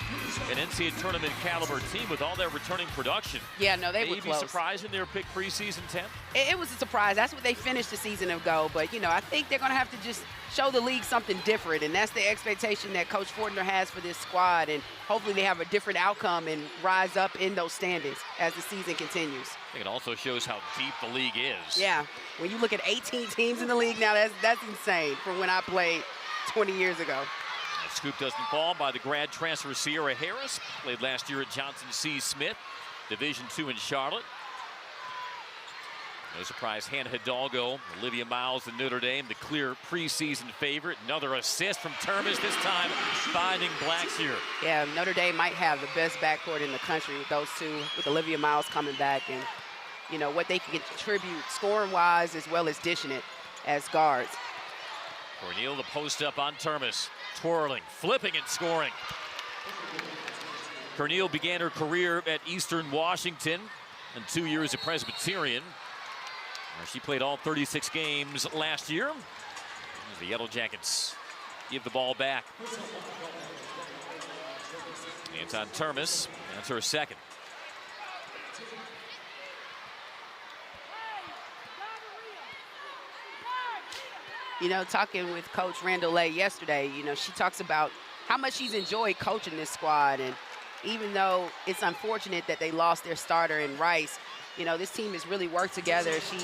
an NCAA tournament caliber team with all their returning production. Yeah, no, they were close. Maybe surprising they were picked preseason 10? It was a surprise. That's what they finished the season ago. But, you know, I think they're going to have to just show the league something different. And that's the expectation that Coach Fortner has for this squad. And hopefully they have a different outcome and rise up in those standings as the season continues. I think it also shows how deep the league is. Yeah. When you look at 18 teams in the league now, that's insane from when I played 20 years ago. Scoop doesn't fall by the grad transfer Sierra Harris. Played last year at Johnson C. Smith, Division II in Charlotte. No surprise, Hannah Hidalgo, Olivia Miles in Notre Dame, the clear preseason favorite. Another assist from Termis, this time finding Blackshear. Yeah, Notre Dame might have the best backcourt in the country with those two, with Olivia Miles coming back, and you know what they can contribute scoring-wise as well as dishing it as guards. Corneal the post up on Termis, twirling, flipping and scoring. Corneal began her career at Eastern Washington and 2 years at Presbyterian. She played all 36 games last year. The Yellow Jackets give the ball back. It's on Termis. That's her second. You know, talking with Coach Randall yesterday, you know, she talks about how much she's enjoyed coaching this squad. And even though it's unfortunate that they lost their starter in Rice, you know, this team has really worked together. She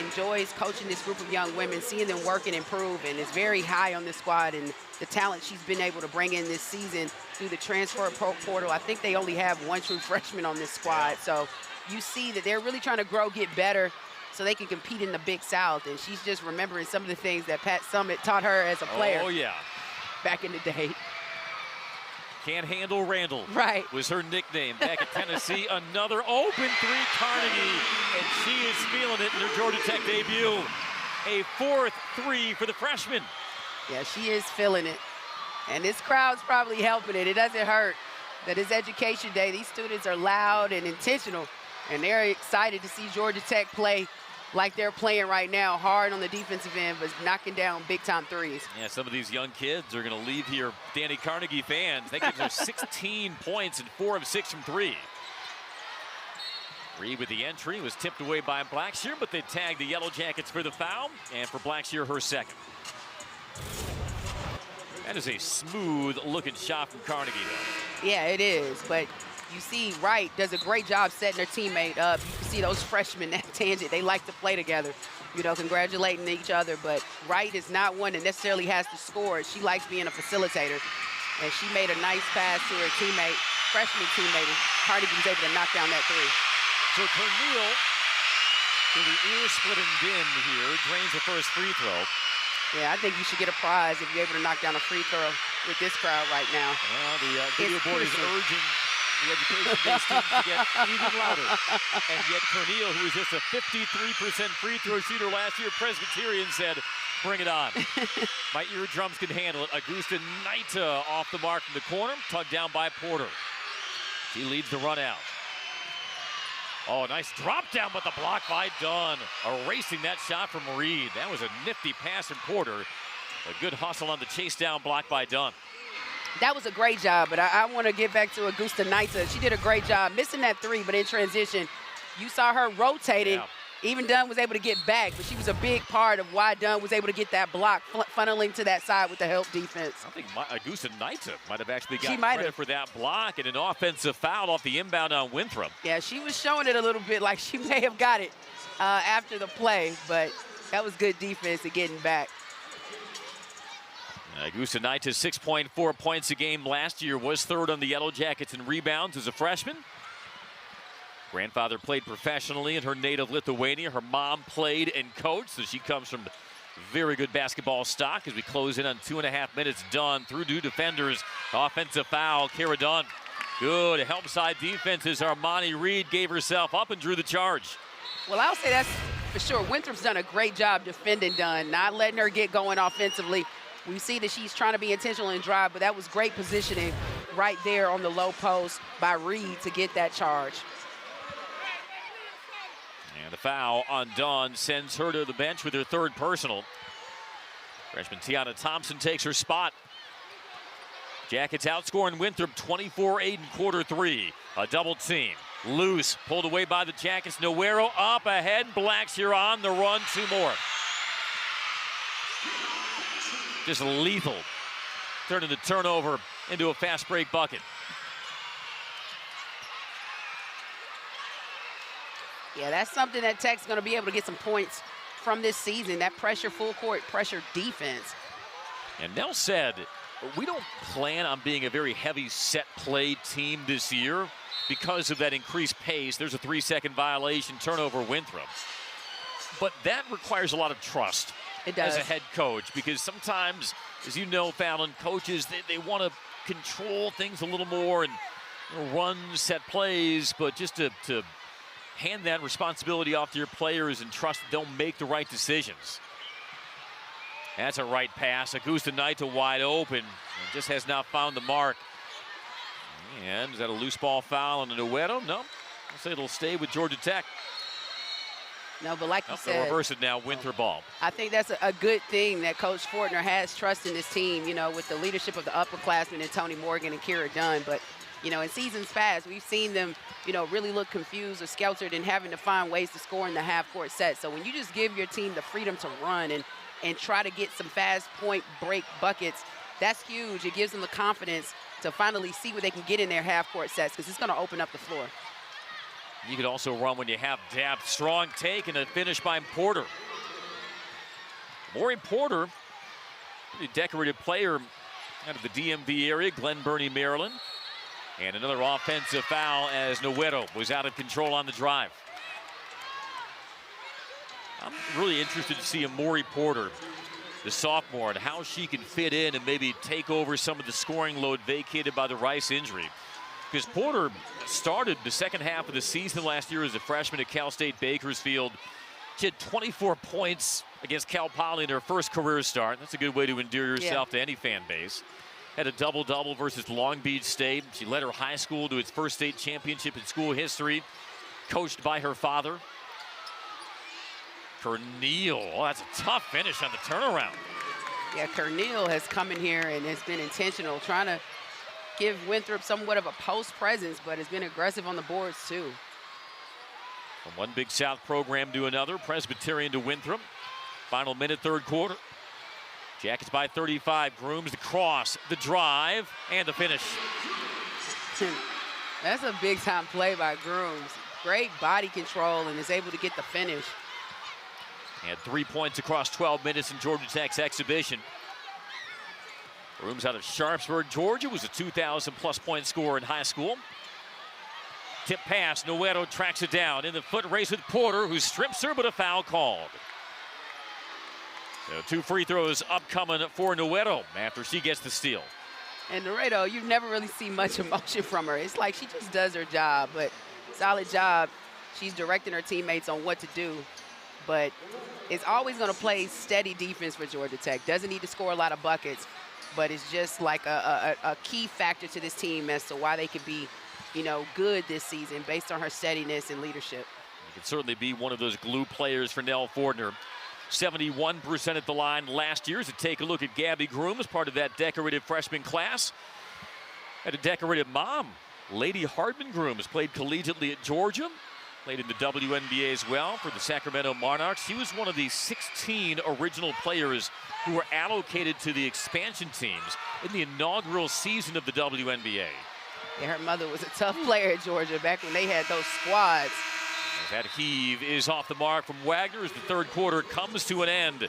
enjoys coaching this group of young women, seeing them work and improve, and is very high on this squad and the talent she's been able to bring in this season through the transfer portal. I think they only have one true freshman on this squad. So you see that they're really trying to grow, get better, so they can compete in the Big South. And she's just remembering some of the things that Pat Summitt taught her as a player. Oh, yeah. Back in the day. Can't handle Randall. Right. Was her nickname back at Tennessee. Another open three, Carnegie, and she is feeling it in her Georgia Tech debut. A fourth three for the freshman. Yeah, she is feeling it. And this crowd's probably helping it. It doesn't hurt that it's Education Day. These students are loud and intentional, and they're excited to see Georgia Tech play like they're playing right now, hard on the defensive end, but knocking down big-time threes. Yeah, some of these young kids are going to leave here Dani Carnegie fans. They gives her 16 points and 4 of 6 from 3. Reed with the entry was tipped away by Blackshear, but they tagged the Yellow Jackets for the foul, and for Blackshear, her second. That is a smooth-looking shot from Carnegie, though. Yeah, it is, but you see Wright does a great job setting her teammate up. You can see those freshmen at tangent. They like to play together, you know, congratulating each other. But Wright is not one that necessarily has to score. She likes being a facilitator. And she made a nice pass to her teammate, freshman teammate, and Carnegie was able to knock down that three. So Corneal, to the ear-splitting din here, drains the first free throw. Yeah, I think you should get a prize if you're able to knock down a free throw with this crowd right now. Well, the video board is urging the Education Day students to get even louder. And yet Corneal, who was just a 53% free throw shooter last year, Presbyterian, said, bring it on. My eardrums can handle it. Augusta Naita off the mark in the corner, tugged down by Porter. She leads the run out. Oh, nice drop down, but the block by Dunn. Erasing that shot from Reed. That was a nifty pass from Porter. A good hustle on the chase down block by Dunn. That was a great job, but I want to get back to Augusta Naita. She did a great job missing that three, but in transition, you saw her rotating. Yeah. Even Dunn was able to get back, but she was a big part of why Dunn was able to get that block, funneling to that side with the help defense. I think Augusta Naita might have actually got credit for that block and an offensive foul off the inbound on Winthrop. Yeah, she was showing it a little bit like she may have got it after the play, but that was good defense and getting back. Augusta Naita, 6.4 points a game last year, was third on the Yellow Jackets in rebounds as a freshman. Grandfather played professionally in her native Lithuania. Her mom played and coached, so she comes from very good basketball stock. As we close in on 2.5 minutes, Dunn through 2 defenders. Offensive foul, Kara Dunn. Good help side defense as Armani Reed gave herself up and drew the charge. Well, I'll say that's for sure. Winthrop's done a great job defending Dunn, not letting her get going offensively. We see that she's trying to be intentional and drive, but that was great positioning right there on the low post by Reed to get that charge. And the foul on Dunn sends her to the bench with her third personal. Freshman Tiana Thompson takes her spot. Jackets outscoring Winthrop 24-8 in quarter 3. A double team. Loose, pulled away by the Jackets. Noguero up ahead. Blackshear on the run. 2 more. Just lethal. Turning the turnover into a fast break bucket. Yeah, that's something that Tech's going to be able to get some points from this season, that pressure, full court pressure defense. And Nell said we don't plan on being a very heavy set play team this year because of that increased pace. There's a 3-second violation, turnover, Winthrop. But that requires a lot of trust as a head coach, because sometimes, as you know, Fallon, coaches, they want to control things a little more and run set plays, but just to hand that responsibility off to your players and trust that they'll make the right decisions. That's a right pass. Augusta Knight to wide open. And just has not found the mark. And is that a loose ball foul on the Noguero? No. I'll say it'll stay with Georgia Tech. No, but like you said, they'll reverse it now, Winthrop ball. I think that's a good thing that Coach Fortner has trust in this team, you know, with the leadership of the upperclassmen and Tonie Morgan and Kira Dunn. But, you know, in seasons past, we've seen them, you know, really look confused or skeltered and having to find ways to score in the half-court set. So when you just give your team the freedom to run and try to get some fast point break buckets, that's huge. It gives them the confidence to finally see what they can get in their half-court sets, because it's going to open up the floor. You could also run when you have depth. Strong take and a finish by Porter. Maury Porter, pretty decorated player out of the DMV area, Glen Burnie, Maryland. And another offensive foul as Noguero was out of control on the drive. I'm really interested to see a Maury Porter, the sophomore, and how she can fit in and maybe take over some of the scoring load vacated by the Rice injury. Because Porter started the second half of the season last year as a freshman at Cal State Bakersfield. She had 24 points against Cal Poly in her first career start. That's a good way to endear yourself to any fan base. Had a double-double versus Long Beach State. She led her high school to its first state championship in school history, coached by her father. Corneal, oh, that's a tough finish on the turnaround. Yeah, Corneal has come in here and has been intentional, trying to give Winthrop somewhat of a post presence, but has been aggressive on the boards too. From one Big South program to another, Presbyterian to Winthrop. Final minute, third quarter. Jackets by 35. Grooms the cross, the drive, and the finish. That's a big time play by Grooms. Great body control and is able to get the finish. And 3 points across 12 minutes in Georgia Tech's exhibition. Grooms out of Sharpsburg, Georgia, was a 2,000-plus point scorer in high school. Tip pass, Noguero tracks it down in the foot race with Porter, who strips her, but a foul called. So 2 free throws upcoming for Noguero after she gets the steal. And Noguero, you never really see much emotion from her. It's like she just does her job, but solid job. She's directing her teammates on what to do, but it's always going to play steady defense for Georgia Tech. Doesn't need to score a lot of buckets, but it's just like a key factor to this team as to why they could be, you know, good this season based on her steadiness and leadership. You could certainly be one of those glue players for Nell Fortner. 71% at the line last year. So take a look at Gabby Grooms, part of that decorated freshman class. Had a decorated mom. Lady Hardman Grooms played collegiately at Georgia. Played in the WNBA as well for the Sacramento Monarchs. She was one of the 16 original players who were allocated to the expansion teams in the inaugural season of the WNBA. Yeah, her mother was a tough player at Georgia back when they had those squads. That heave is off the mark from Wagner as the third quarter comes to an end.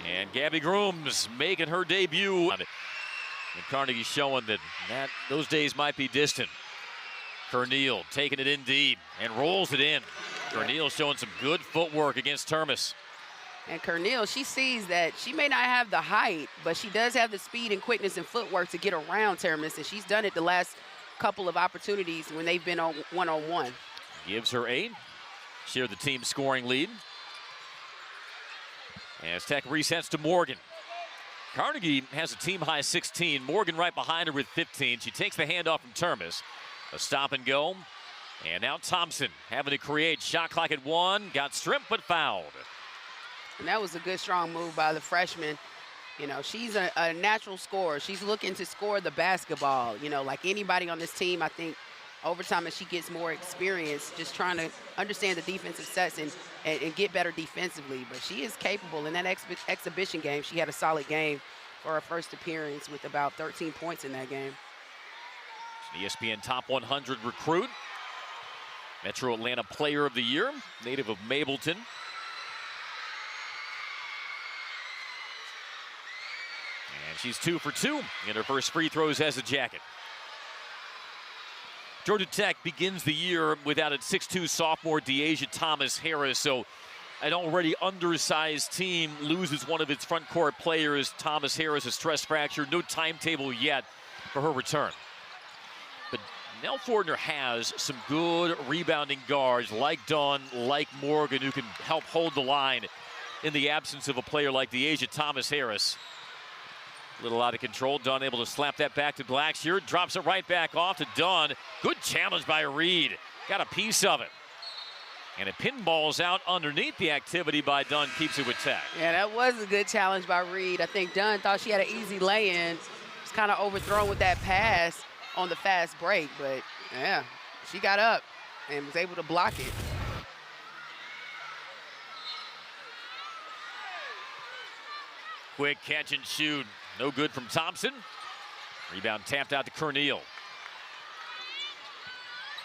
And Gabby Grooms making her debut. And Carnegie showing that those days might be distant. Corneal taking it in deep and rolls it in. Corneal showing some good footwork against Termis. And Corneal, she sees that she may not have the height, but she does have the speed and quickness and footwork to get around Termis, and she's done it the last couple of opportunities when they've been on one-on-one. Gives her 8. Share the team scoring lead. As Tech resets to Morgan. Carnegie has a team-high 16. Morgan right behind her with 15. She takes the handoff from Termis. A stop and go. And now Thompson having to create. Shot clock at 1. Got stripped but fouled. And that was a good, strong move by the freshman. You know, she's a natural scorer. She's looking to score the basketball. You know, like anybody on this team, I think over time as she gets more experience, just trying to understand the defensive sets and get better defensively. But she is capable. In that exhibition game, she had a solid game for her first appearance with about 13 points in that game. She's an ESPN Top 100 recruit. Metro Atlanta Player of the Year, native of Mableton. And she's 2 for 2 in her first free throws as a Jacket. Georgia Tech begins the year without its 6'2 sophomore De'Asia Thomas-Harris, so an already undersized team loses one of its front court players. Thomas-Harris, a stress fracture, no timetable yet for her return. But Nell Fortner has some good rebounding guards like Dunn, like Morgan, who can help hold the line in the absence of a player like De'Asia Thomas-Harris. A little out of control. Dunn able to slap that back to Blackshear. Drops it right back off to Dunn. Good challenge by Reed. Got a piece of it. And it pinballs out underneath the activity by Dunn. Keeps it with Tech. Yeah, that was a good challenge by Reed. I think Dunn thought she had an easy lay-in. Was kind of overthrown with that pass on the fast break. But, yeah, she got up and was able to block it. Quick catch and shoot. No good from Thompson. Rebound tapped out to Corneal.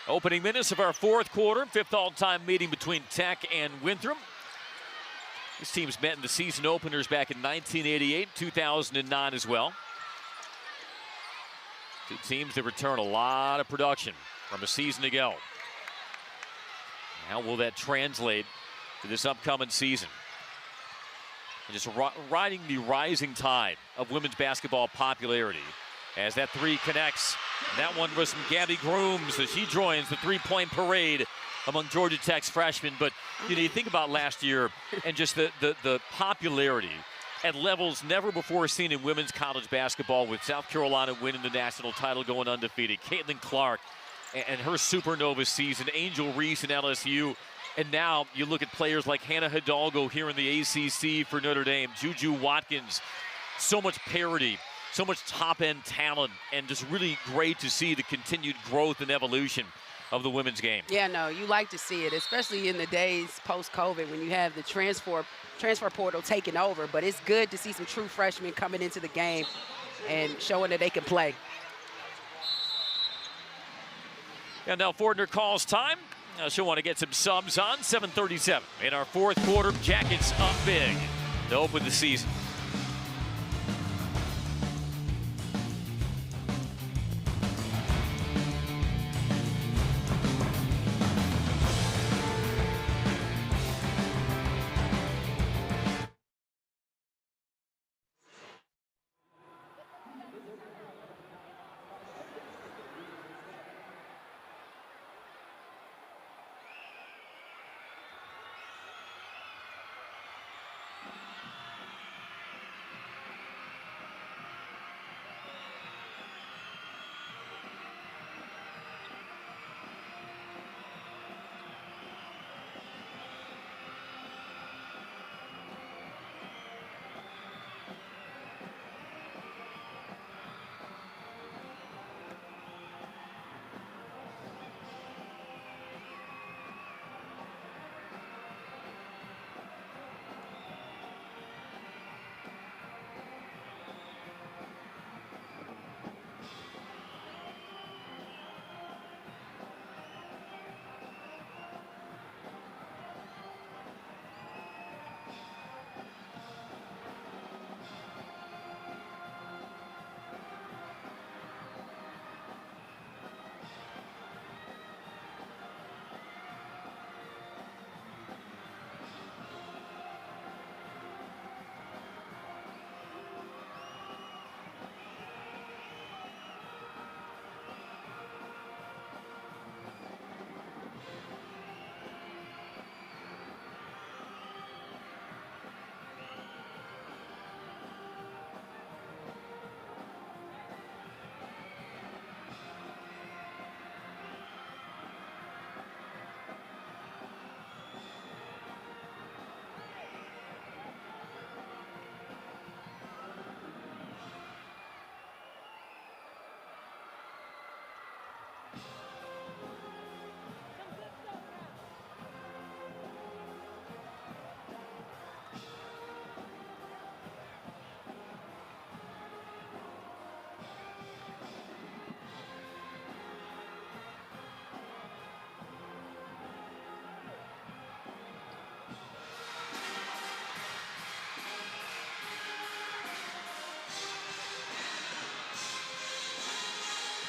Opening minutes of our fourth quarter. 5th all-time meeting between Tech and Winthrop. These teams met in the season openers back in 1988, 2009 as well. Two teams that return a lot of production from a season ago. How will that translate to this upcoming season? Just riding the rising tide of women's basketball popularity as that three connects. And that one was from Gabby Grooms as she joins the three-point parade among Georgia Tech's freshmen. But you think about last year and just the popularity at levels never before seen in women's college basketball, with South Carolina winning the national title, going undefeated. Caitlin Clark and her supernova season, Angel Reese and LSU. And now you look at players like Hannah Hidalgo here in the ACC for Notre Dame, Juju Watkins. So much parity, so much top-end talent, and just really great to see the continued growth and evolution of the women's game. Yeah, no, you like to see it, especially in the days post-COVID when you have the transfer portal taking over. But it's good to see some true freshmen coming into the game and showing that they can play. And now Fortner calls time. She'll want to get some subs on. 7:37 in our fourth quarter. Jackets up big to open the season.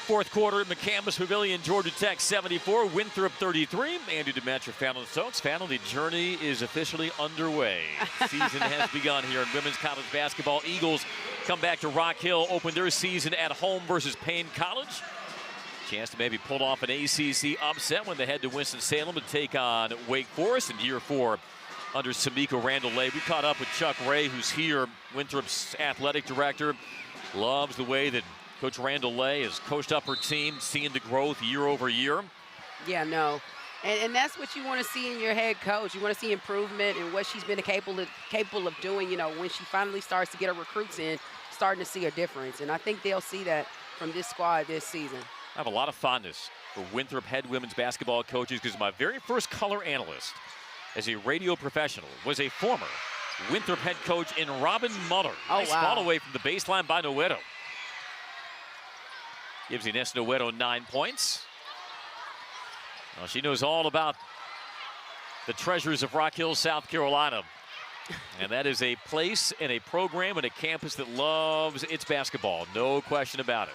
Fourth quarter in McCambus Pavilion, Georgia Tech 74, Winthrop 33. Andy Demetra, Fallon Stokes. Fallon, the journey is officially underway. Season has begun here in women's college basketball. Eagles come back to Rock Hill, open their season at home versus Payne College. Chance to maybe pull off an ACC upset when they head to Winston-Salem to take on Wake Forest in year 4 under Samika Randall-Lay. We caught up with Chuck Ray, who's here, Winthrop's athletic director. Loves the way that Coach Randall-Lay has coached up her team, seeing the growth year over year. Yeah, no. And that's what you want to see in your head coach. You want to see improvement in what she's been capable of doing, you know, when she finally starts to get her recruits in, starting to see a difference. And I think they'll see that from this squad this season. I have a lot of fondness for Winthrop head women's basketball coaches because my very first color analyst as a radio professional was a former Winthrop head coach in Robin Muller. Oh, nice wow. ball away from the baseline by Noguero. Gives Ines Noguero 9 points. Well, she knows all about the treasures of Rock Hill, South Carolina. And that is a place and a program and a campus that loves its basketball. No question about it.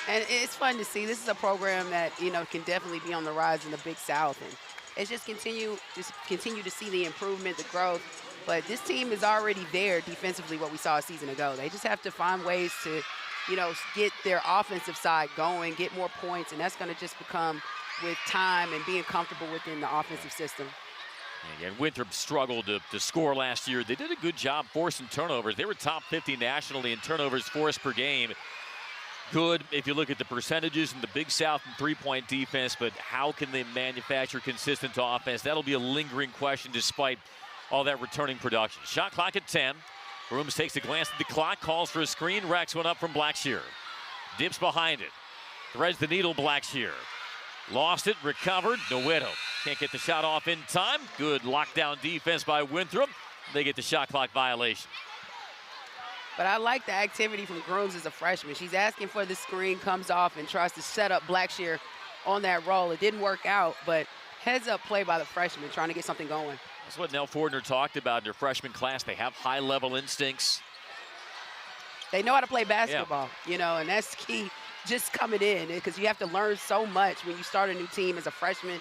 And it's fun to see. This is a program that, you know, can definitely be on the rise in the Big South. And it's just continue to see the improvement, the growth. But this team is already there defensively, what we saw a season ago. They just have to find ways to, you know, get their offensive side going, get more points, and that's going to just become with time and being comfortable within the offensive system. And Winthrop struggled to score last year. They did a good job forcing turnovers. They were top 50 nationally in turnovers forced per game. Good if you look at the percentages in the Big South and three-point defense, but how can they manufacture consistent offense? That'll be a lingering question despite all that returning production. Shot clock at 10. Rooms takes a glance at the clock, calls for a screen, racks one up from Blackshear. Dips behind it. Threads the needle, Blackshear. Lost it, recovered. Noguero can't get the shot off in time. Good lockdown defense by Winthrop. They get the shot clock violation. But I like the activity from Grooms as a freshman. She's asking for the screen, comes off, and tries to set up Blackshear on that roll. It didn't work out, but heads-up play by the freshman, trying to get something going. That's what Nell Fortner talked about in her freshman class. They have high-level instincts. They know how to play basketball, you know, and that's key just coming in because you have to learn so much when you start a new team as a freshman,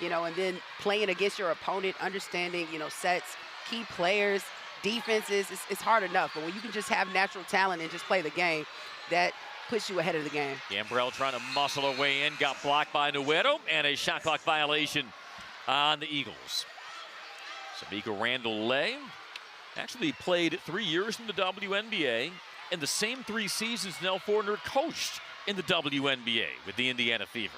you know, and then playing against your opponent, understanding, you know, sets, key players, defenses. It's hard enough, but when you can just have natural talent and just play the game, that puts you ahead of the game. Gambrell trying to muscle her way in, got blocked by Noguero, and a shot clock violation on the Eagles. Samika Randall-Lay actually played 3 years in the WNBA, and the same 3 seasons Nell Fortner coached in the WNBA with the Indiana Fever.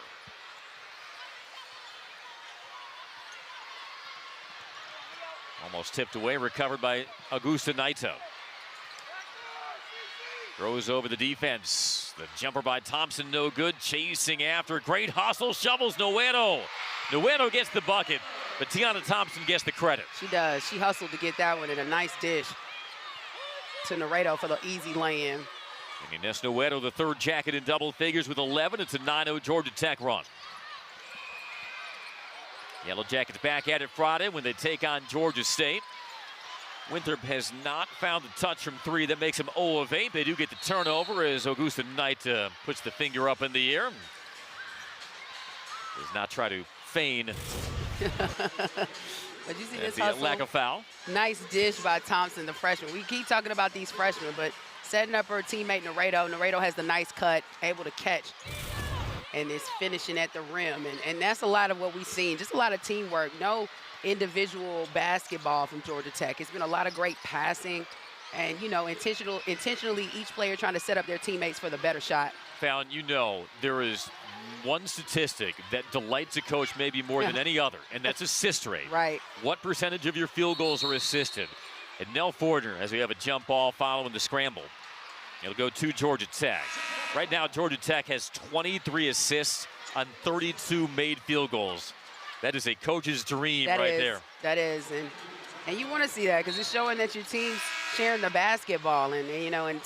Almost tipped away, recovered by Augusta Naito. Throws over the defense. The jumper by Thompson, no good. Chasing after, great hustle, shovels Noguero. Noguero gets the bucket, but Tiana Thompson gets the credit. She does. She hustled to get that one in a nice dish to Noguero for the easy lay-in. And Ines Noguero, the third jacket in double figures with 11. It's a 9-0 Georgia Tech run. Yellow Jackets back at it Friday when they take on Georgia State. Winthrop has not found the touch from 3. That makes them 0 of 8. They do get the turnover as Augusta Knight puts the finger up in the air. Does not try to feign But you see this the hustle? lack of foul. Nice dish by Thompson, the freshman. We keep talking about these freshmen, but setting up her teammate Noguero. Noguero has the nice cut, able to catch, and is finishing at the rim. And that's a lot of what we've seen, just a lot of teamwork. No individual basketball from Georgia Tech. It's been a lot of great passing and, you know, intentionally each player trying to set up their teammates for the better shot. Fallon, you know, there is one statistic that delights a coach maybe more than any other, and that's assist rate. Right. What percentage of your field goals are assisted? And Nell Fortner, as we have a jump ball following the scramble, it'll go to Georgia Tech. Right now, Georgia Tech has 23 assists on 32 made field goals. That is a coach's dream there. That is. And you want to see that because it's showing that your team's sharing the basketball. And you know, in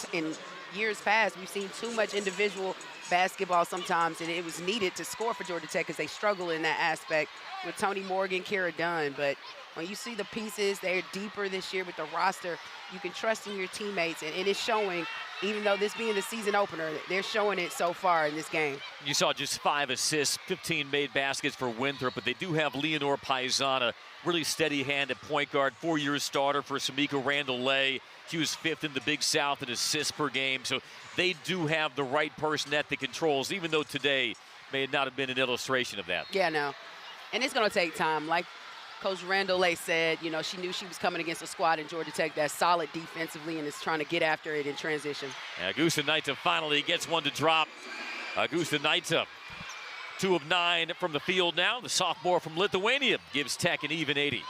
years past, we've seen too much individual basketball sometimes, and it was needed to score for Georgia Tech because they struggle in that aspect with Tonie Morgan, Kara Dunn. But when you see the pieces, they're deeper this year with the roster. You can trust in your teammates, and it's showing. Even though this being the season opener, they're showing it so far in this game. You saw just 5 assists, 15 made baskets for Winthrop, but they do have Leonore Paisana, really steady hand at point guard, 4-year starter for Samika Randall-Lay. She was 5th in the Big South in assists per game, so they do have the right person at the controls, even though today may not have been an illustration of that. Yeah, no. And it's going to take time. Like Coach Randall-Lay said, you know, she knew she was coming against a squad in Georgia Tech that's solid defensively and is trying to get after it in transition. Augusta Naita finally gets one to drop. Augusta Naita, 2 of 9 from the field now. The sophomore from Lithuania gives Tech an even 80.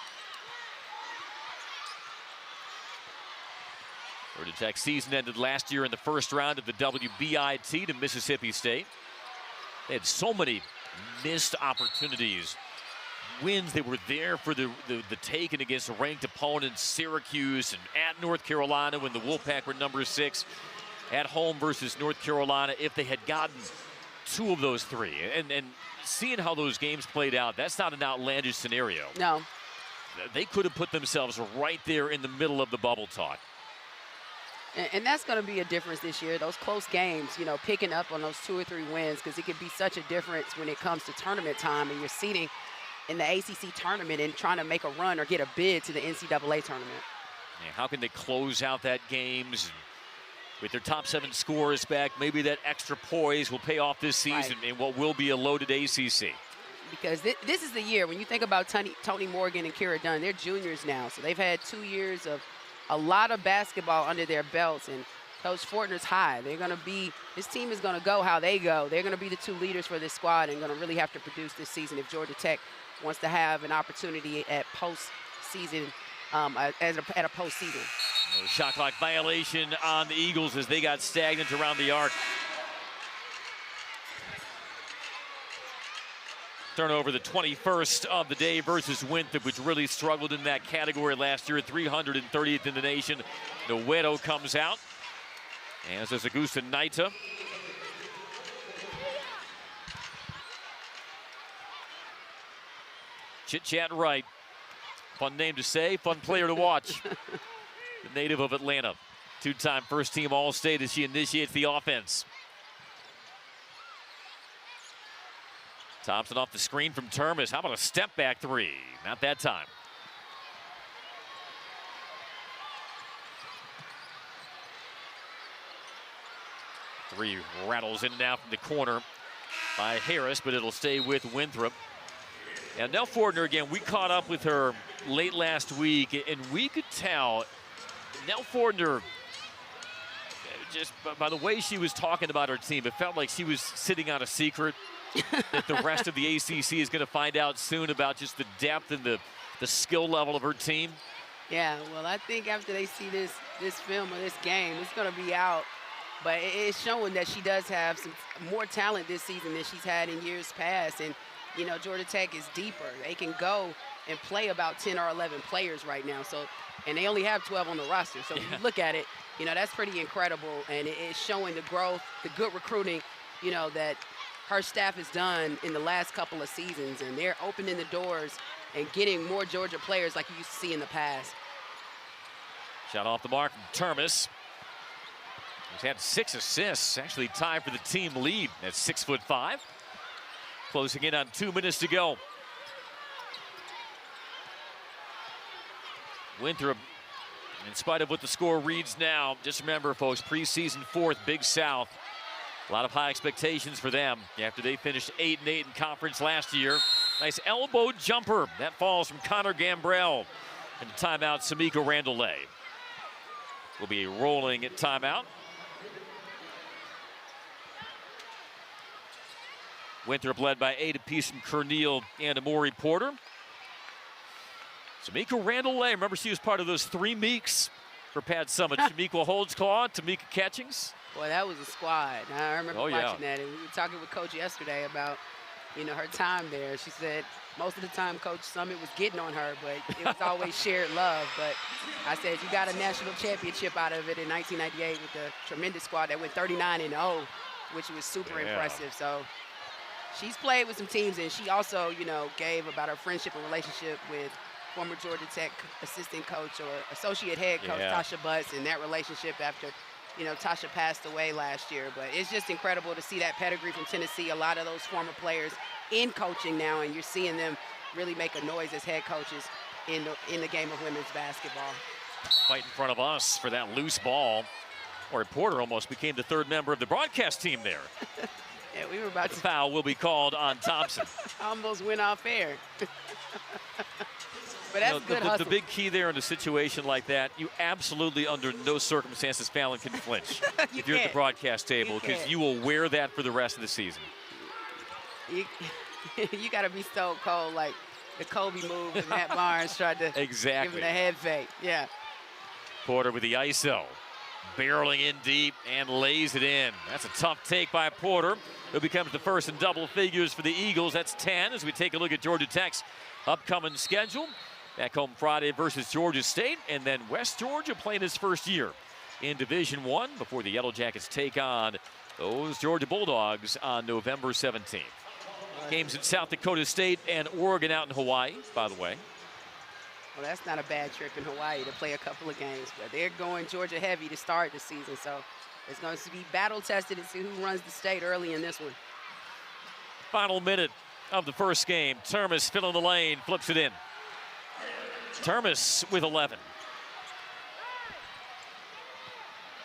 Georgia Tech season ended last year in the first round of the WBIT to Mississippi State. They had so many missed opportunities. Wins, they were there for the taking against ranked opponents, Syracuse and at North Carolina when the Wolfpack were number 6. At home versus North Carolina, if they had gotten 2 of those 3. And seeing how those games played out, that's not an outlandish scenario. No. They could have put themselves right there in the middle of the bubble talk. And that's going to be a difference this year. Those close games, you know, picking up on those 2 or 3 wins, because it could be such a difference when it comes to tournament time and you're seeding in the ACC tournament and trying to make a run or get a bid to the NCAA tournament. Yeah, how can they close out that games with their top 7 scorers back? Maybe that extra poise will pay off this season in what will be a loaded ACC. Because this is the year when you think about Tonie Morgan and Kira Dunn, they're juniors now, so they've had 2 years of a lot of basketball under their belts, and Coach Fortner's high. They're going to be, this team is going to go how they go. They're going to be the 2 leaders for this squad and going to really have to produce this season if Georgia Tech wants to have an opportunity at postseason, at a postseason. Shot clock violation on the Eagles as they got stagnant around the arc. Turnover, the 21st of the day versus Winthrop, which really struggled in that category last year, 330th in the nation. Noguero comes out, as does Augusta Naita. Chit Chat Wright, fun name to say, fun player to watch. The native of Atlanta, 2-time first-team All-State as she initiates the offense. Thompson off the screen from Termis. How about a step-back 3? Not that time. Three rattles in and out from the corner by Harris, but it'll stay with Winthrop. And Nell Fortner, again, we caught up with her late last week, and we could tell Nell Fortner, just by the way she was talking about her team, it felt like she was sitting on a secret that the rest of the ACC is going to find out soon about just the depth and the skill level of her team. Yeah, well, I think after they see this film or this game, it's going to be out. But it's showing that she does have some more talent this season than she's had in years past. And, you know, Georgia Tech is deeper. They can go and play about 10 or 11 players right now. So, and they only have 12 on the roster. So when you look at it, you know, that's pretty incredible. And it's showing the growth, the good recruiting, you know, that her staff has done in the last couple of seasons. And they're opening the doors and getting more Georgia players like you used to see in the past. Shot off the mark from Termis. He's had 6 assists, actually tied for the team lead at 6'5". Closing in on 2 minutes to go. Winthrop, in spite of what the score reads now, just remember, folks, preseason 4th Big South. A lot of high expectations for them after they finished 8-8 in conference last year. Nice elbow jumper. That falls from Connor Gambrell. And the timeout, Samika Randall-Lay will be rolling at timeout. Winthrop led by 8 apiece from Cornel and Amori Porter. Samika Randall-Lay, remember she was part of those 3 Meeks for Pat Summit. Shamika Holdsclaw, Tamika Catchings. Boy, that was a squad. I remember watching that. And we were talking with Coach yesterday about, you know, her time there. She said most of the time Coach Summit was getting on her, but it was always shared love. But I said, you got a national championship out of it in 1998 with the tremendous squad that went 39-0, which was super impressive. So she's played with some teams, and she also, you know, gave about her friendship and relationship with former Georgia Tech assistant coach or associate head coach, Tasha Butts, and that relationship after, you know, Tasha passed away last year. But it's just incredible to see that pedigree from Tennessee. A lot of those former players in coaching now, and you're seeing them really make a noise as head coaches in the game of women's basketball. Right in front of us for that loose ball. Or Porter almost became the third member of the broadcast team there. Yeah, we were about to. Foul will be called on Thompson. Almost went off air. But that's good hustle. The big key there in a situation like that, you absolutely under no circumstances, Fallon, can flinch if you're at the broadcast table, because you will wear that for the rest of the season. You got to be stone cold, like the Kobe move and Matt Barnes tried to give him the head fake. Yeah. Porter with the ISO. Barreling in deep and lays it in. That's a tough take by Porter, who becomes the first in double figures for the Eagles. That's 10 as we take a look at Georgia Tech's upcoming schedule. Back home Friday versus Georgia State, and then West Georgia playing his first year in Division I before the Yellow Jackets take on those Georgia Bulldogs on November 17th. Games in South Dakota State and Oregon out in Hawaii, by the way. Well, that's not a bad trip in Hawaii to play a couple of games, but they're going Georgia heavy to start the season, so it's going to be battle-tested to see who runs the state early in this one. Final minute of the first game. Termis filling the lane, flips it in. Termis with 11.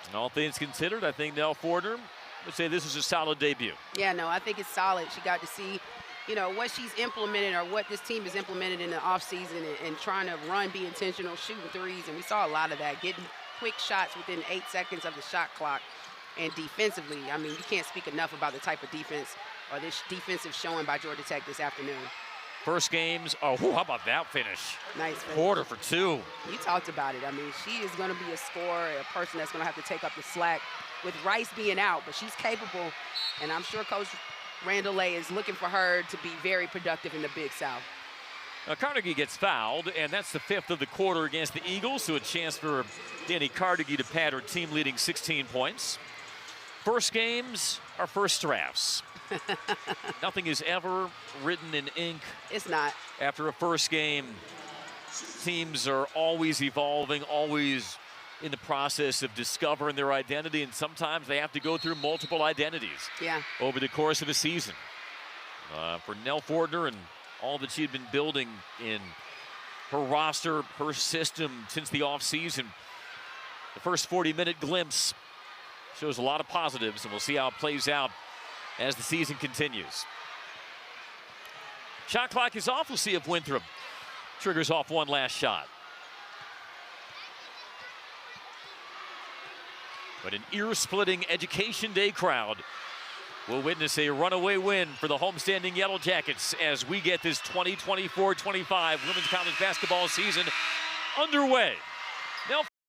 And all things considered, I think Nell Fortner would say this is a solid debut. Yeah, no, I think it's solid. She got to see, you know, what she's implemented or what this team has implemented in the offseason and trying to run, be intentional, shooting threes. And we saw a lot of that, getting quick shots within 8 seconds of the shot clock. And defensively, I mean, you can't speak enough about the type of defense or this defensive showing by Georgia Tech this afternoon. First games, oh, how about that finish? Nice finish. Porter for 2. You talked about it. I mean, she is going to be a scorer, a person that's going to have to take up the slack with Rice being out, but she's capable. And I'm sure Coach Randall Lay is looking for her to be very productive in the Big South. Now Carnegie gets fouled, and that's the 5th of the quarter against the Eagles, so a chance for Dani Carnegie to pad her team-leading 16 points. First games are first drafts. Nothing is ever written in ink. It's not. After a first game, teams are always evolving, always in the process of discovering their identity, and sometimes they have to go through multiple identities over the course of a season. For Nell Fortner and all that she had been building in her roster, her system since the offseason, the first 40-minute glimpse shows a lot of positives, and we'll see how it plays out as the season continues. Shot clock is off. We'll see if Winthrop triggers off one last shot. But an ear-splitting Education Day crowd will witness a runaway win for the homestanding Yellow Jackets as we get this 2024-25 women's college basketball season underway.